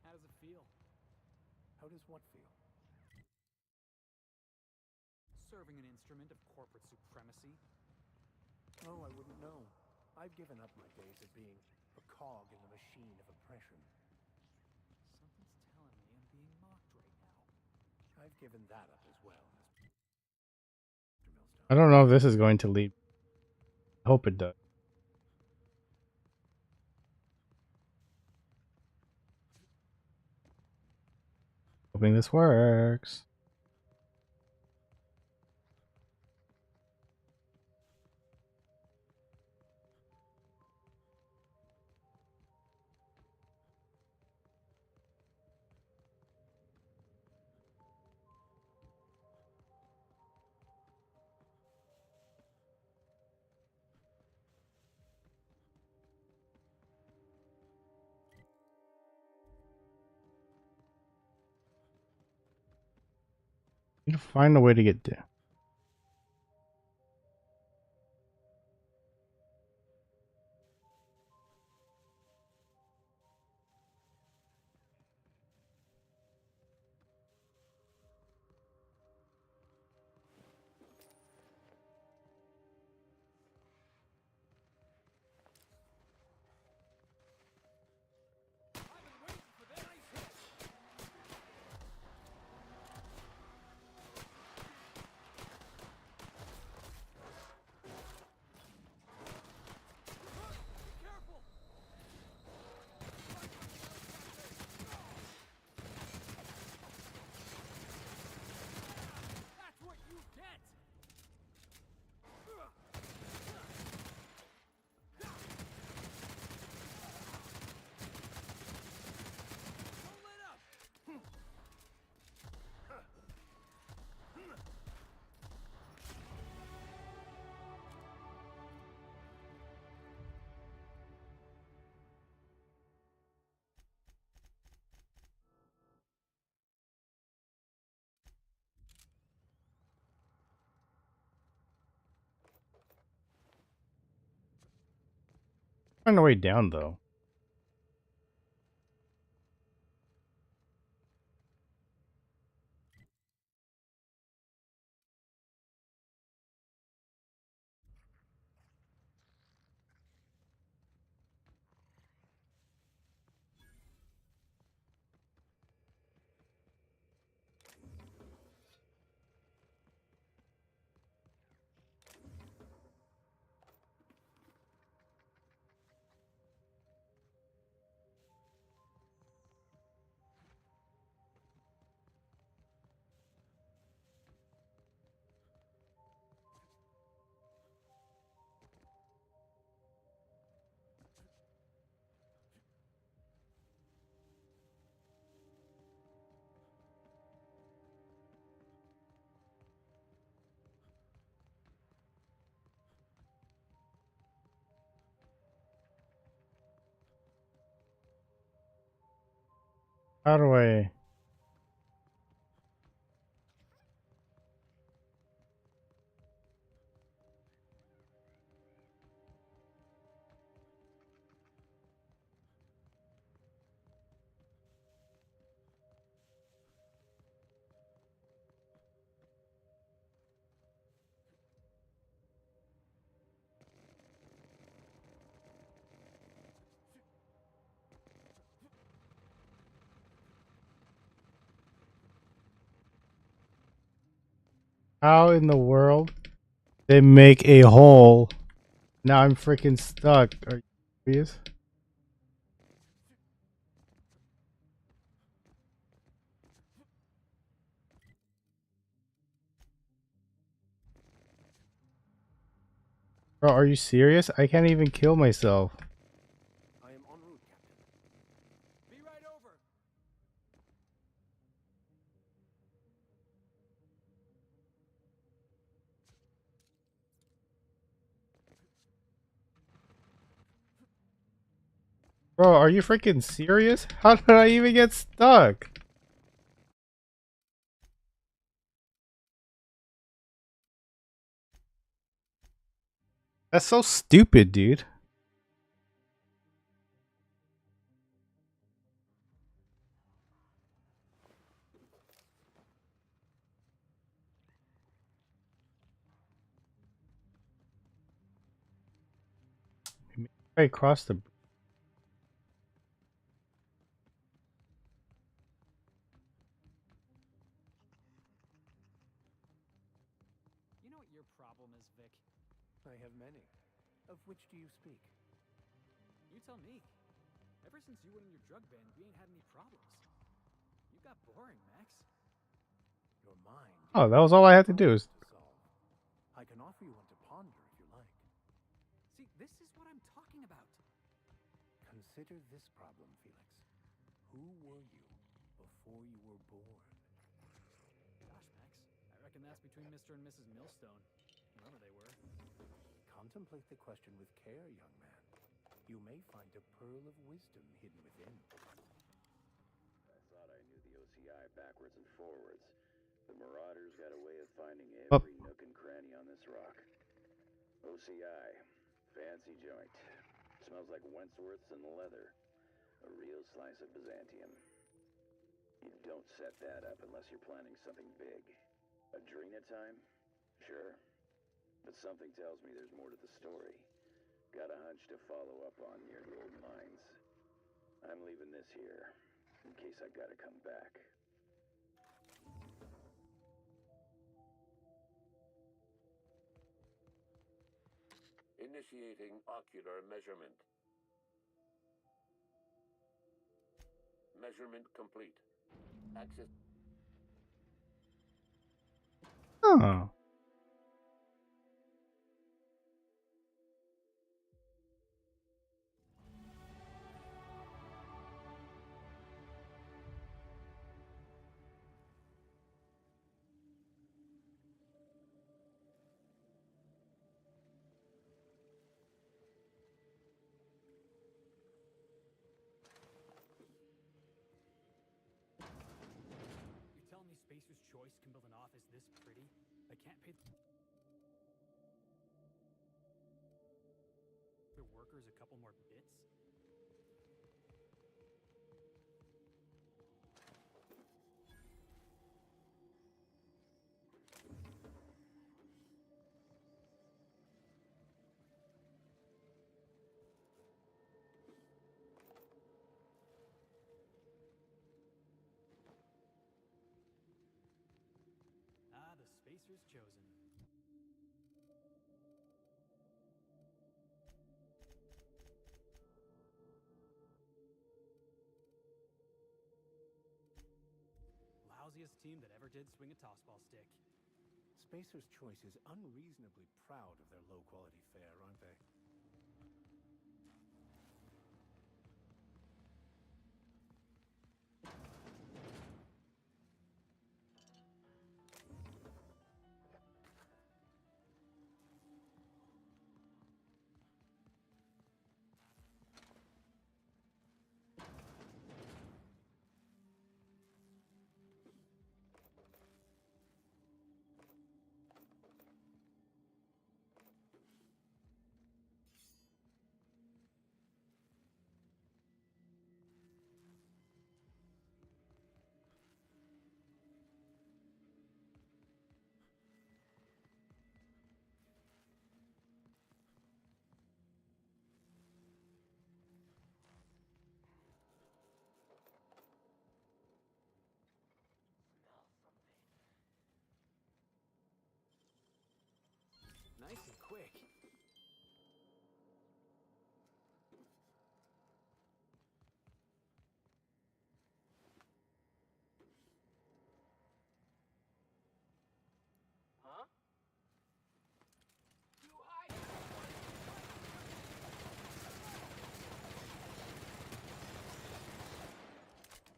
How does it feel? How does what feel? Serving an instrument of corporate supremacy? Oh, I wouldn't know. I've given up my days of being a cog in the machine of oppression. Something's telling me I'm being mocked right now. I've given that up as well. I don't know if this is going to lead. I hope it does. Hoping this works. Need to find a way to get there. That's what you get! Don't let up! Find a way down though. How do I... How in the world they make a hole? Now I'm freaking stuck. Are you serious? Bro, are you serious? I can't even kill myself. I am en route, Captain. Be right over. Bro, are you freaking serious? How did I even get stuck? That's so stupid, dude. I crossed the... You know what your problem is, Vic? I have many. Of which do you speak? You tell me. Ever since you went in your drug ban, we ain't had any problems. You got boring, Max. Your mind. Oh, that was all I had to do. Is... I can offer you one to ponder if you like. See, this is what I'm talking about. Consider this problem, Felix. Who were you before you were born? Gosh, Max. I reckon that's between Mr. and Mrs. Millstone. Whoever they were. Contemplate the question with care, young man. You may find a pearl of wisdom hidden within. I thought I knew the OCI backwards and forwards. The Marauders got a way of finding every nook and cranny on this rock. OCI. Fancy joint. Smells like Wentworth's and leather. A real slice of Byzantium. You don't set that up unless you're planning something big. Adrena time? Sure. But something tells me there's more to the story. Got a hunch to follow up on near the old mines. I'm leaving this here, in case I gotta come back. Initiating ocular measurement. Measurement complete. Access. Oh. You're telling me Spacer's Choice can build an office this pretty? I can't pay their workers a couple more bits? Ah, the Spacer's chosen. Lousiest team that ever did swing a tossball stick. Spacer's Choice is unreasonably proud of their low-quality fare, aren't they?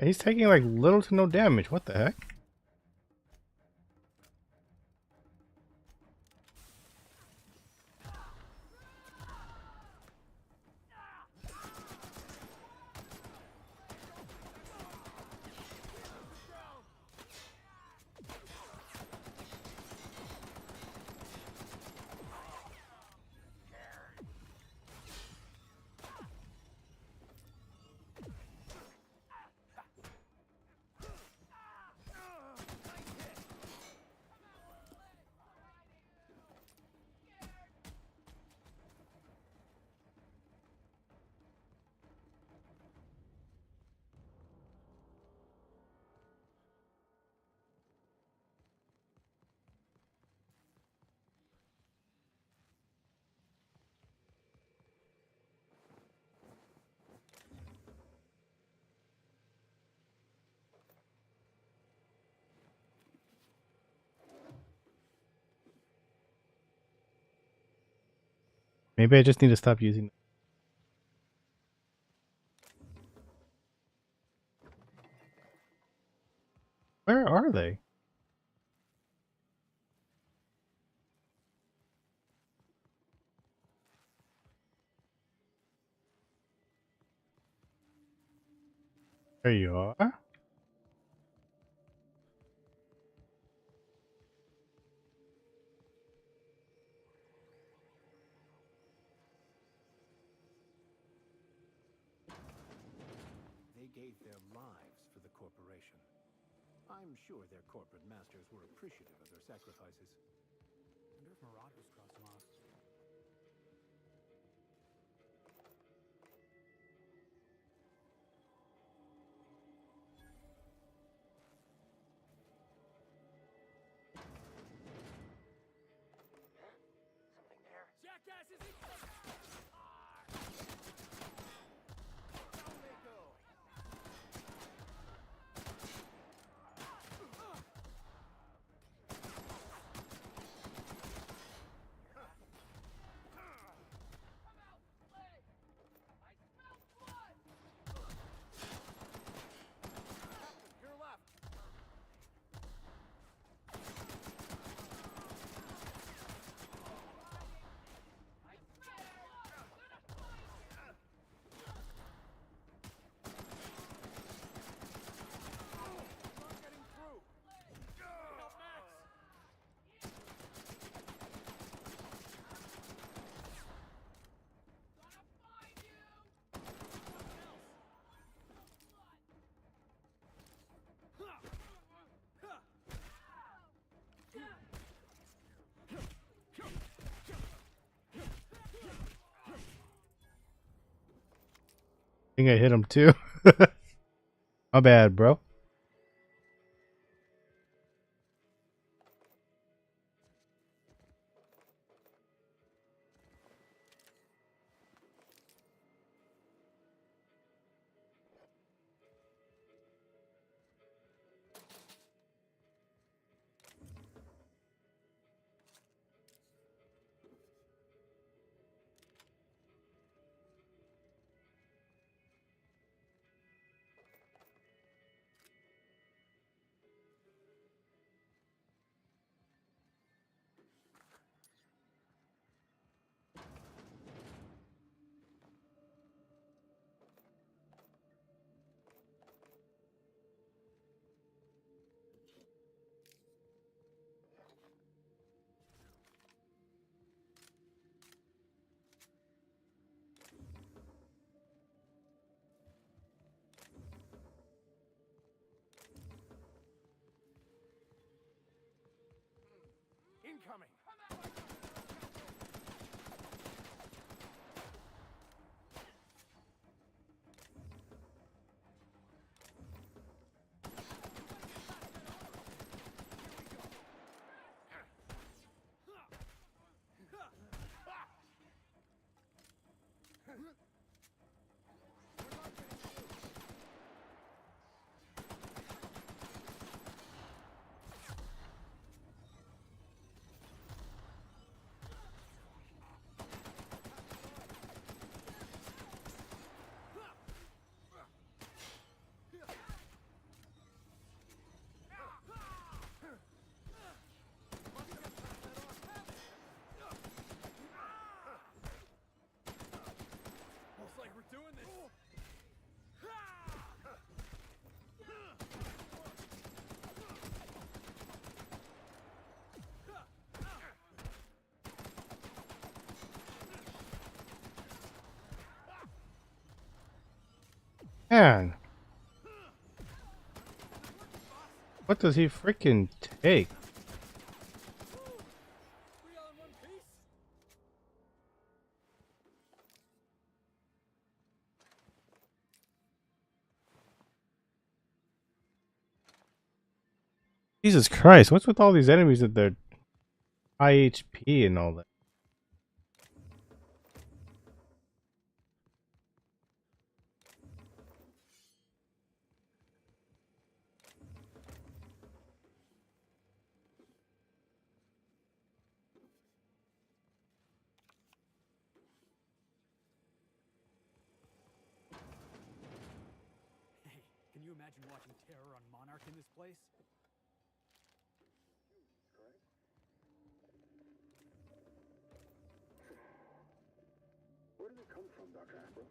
He's taking like little to no damage. What the heck? Maybe I just need to stop using them. Where are they? There you are. They gave their lives for the corporation. I'm sure their corporate masters were appreciative of their sacrifices. Wonder if Marauders crossed them off. Something there. Jackasses! Down they go. Your left! Not getting through! Help Max! I think I hit him too. My bad, bro. Incoming! Man. What does he freaking take? Jesus Christ, what's with all these enemies that they're high HP and all that? Hey, can you imagine watching Terror on Monarch in this place? Where do they come from, Dr. Ambrose?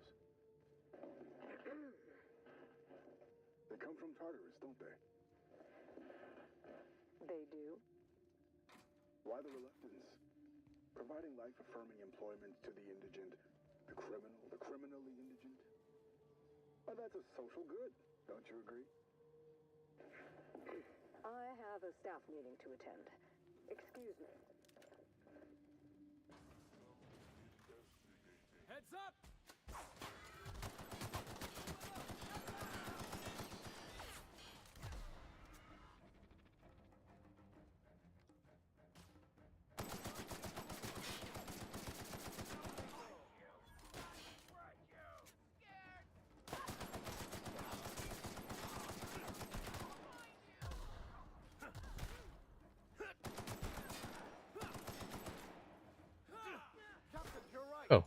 They come from Tartarus, don't they? They do. Why the reluctance? Providing life-affirming employment to the indigent, the criminally indigent? Well, that's a social good, don't you agree? I have a staff meeting to attend. Excuse me. Heads up! Oh.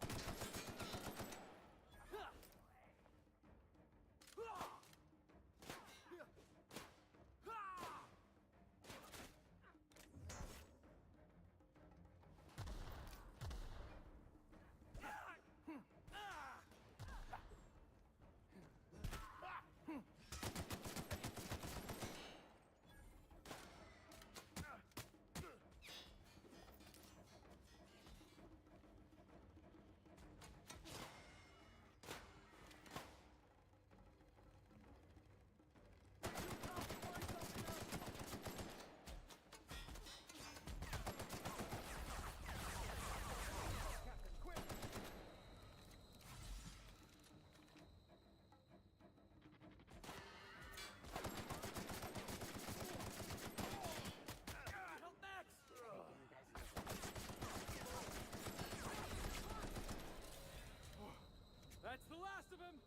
That's the last of him!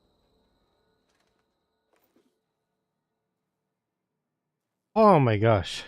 Oh my gosh.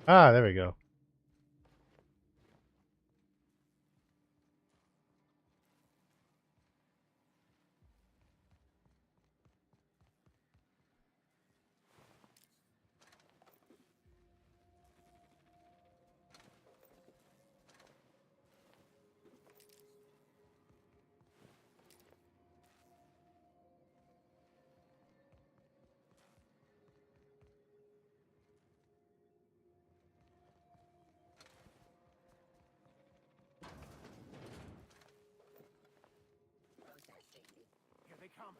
Ah, there we go. Here they come.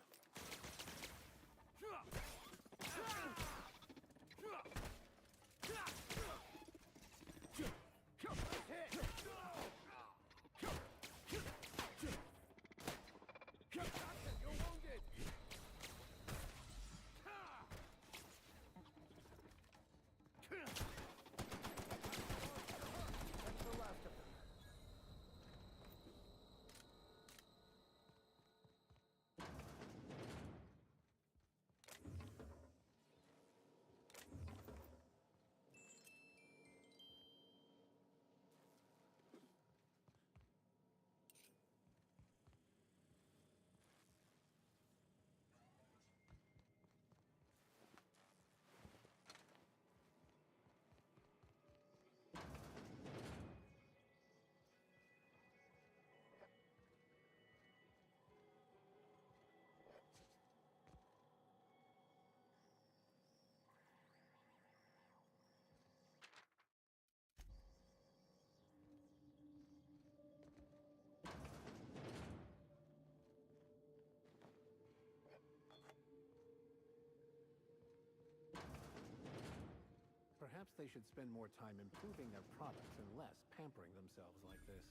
Perhaps they should spend more time improving their products and less pampering themselves like this.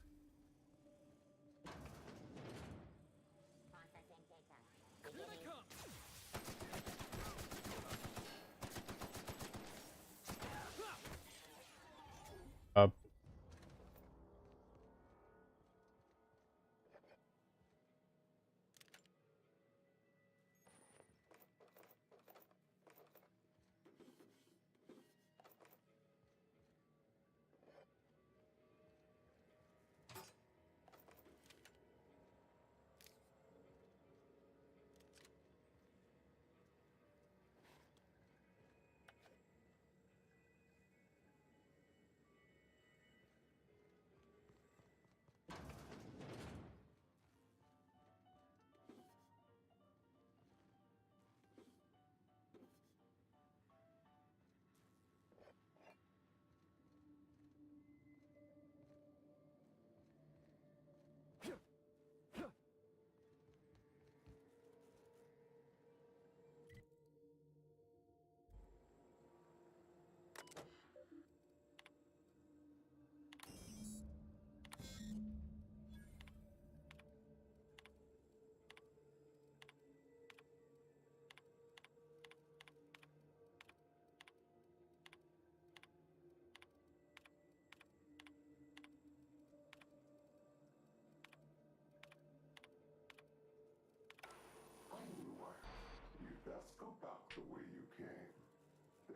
Here they come! Up.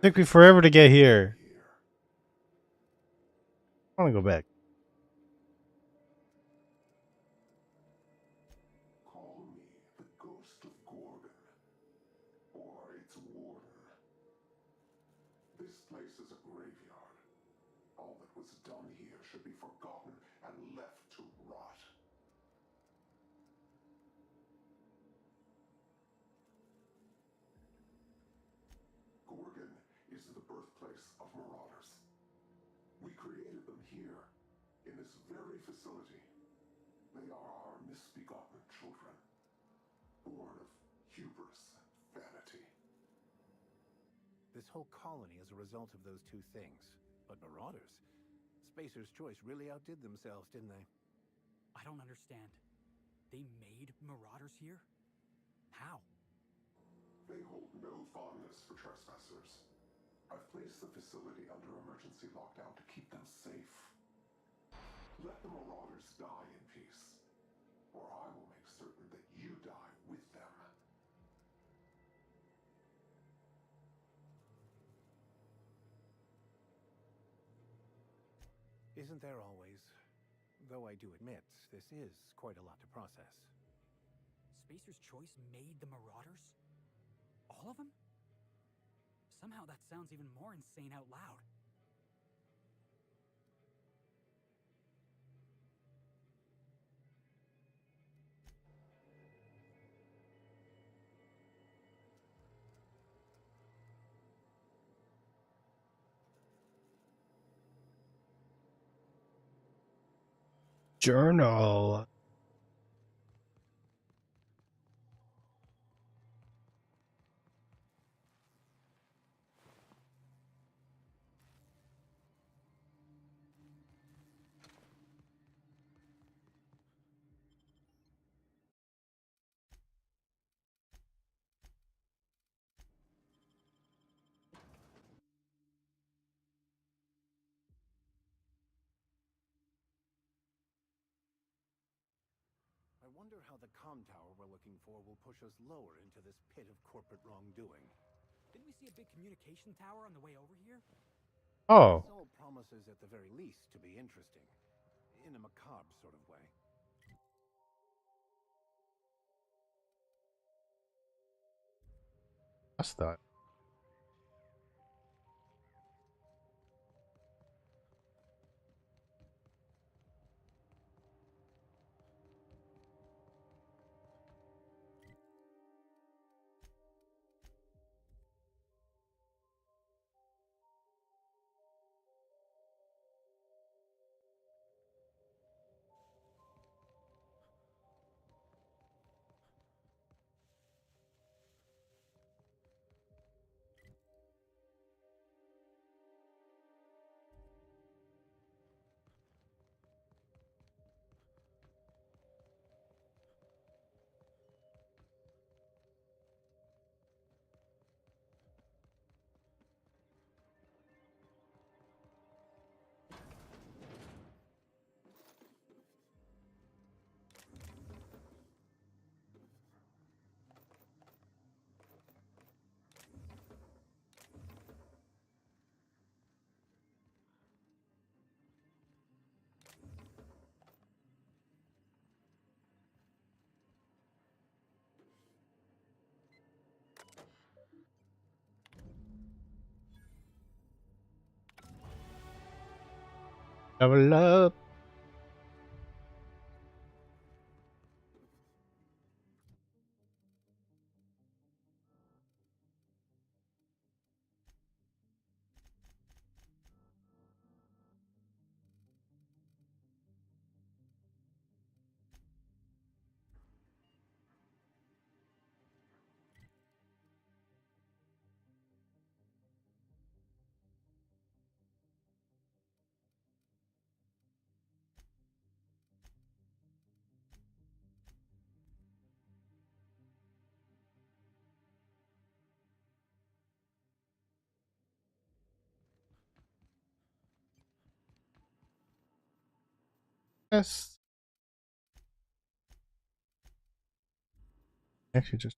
Took me forever to get here. I want to go back. Call me the ghost of Gorgon, or its warden. This place is a graveyard. All that was done here should be forgotten and left to rot. Gorgon is the birthplace of marauders. We created them here, in this very facility. They are our misbegotten children, born of hubris and vanity. This whole colony is a result of those two things. But marauders? Spacer's Choice really outdid themselves, didn't they? I don't understand. They made marauders here? How? They hold no fondness for trespassers. I've placed the facility under emergency lockdown to keep them safe. Let the marauders die in peace, or I will make certain that you die with them. Isn't there always? Though I do admit, this is quite a lot to process. Spacer's Choice made the Marauders? All of them? Somehow that sounds even more insane out loud. Journal. I wonder how the comm tower we're looking for will push us lower into this pit of corporate wrongdoing. Didn't we see a big communication tower on the way over here? Oh. This all promises at the very least to be interesting. In a macabre sort of way. What's that? Level up. Yes. Actually, just.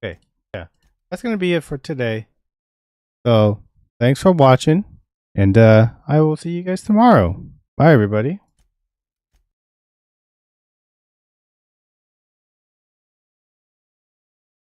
Okay, yeah, that's gonna be it for today. So, thanks for watching, and I will see you guys tomorrow. Bye, everybody.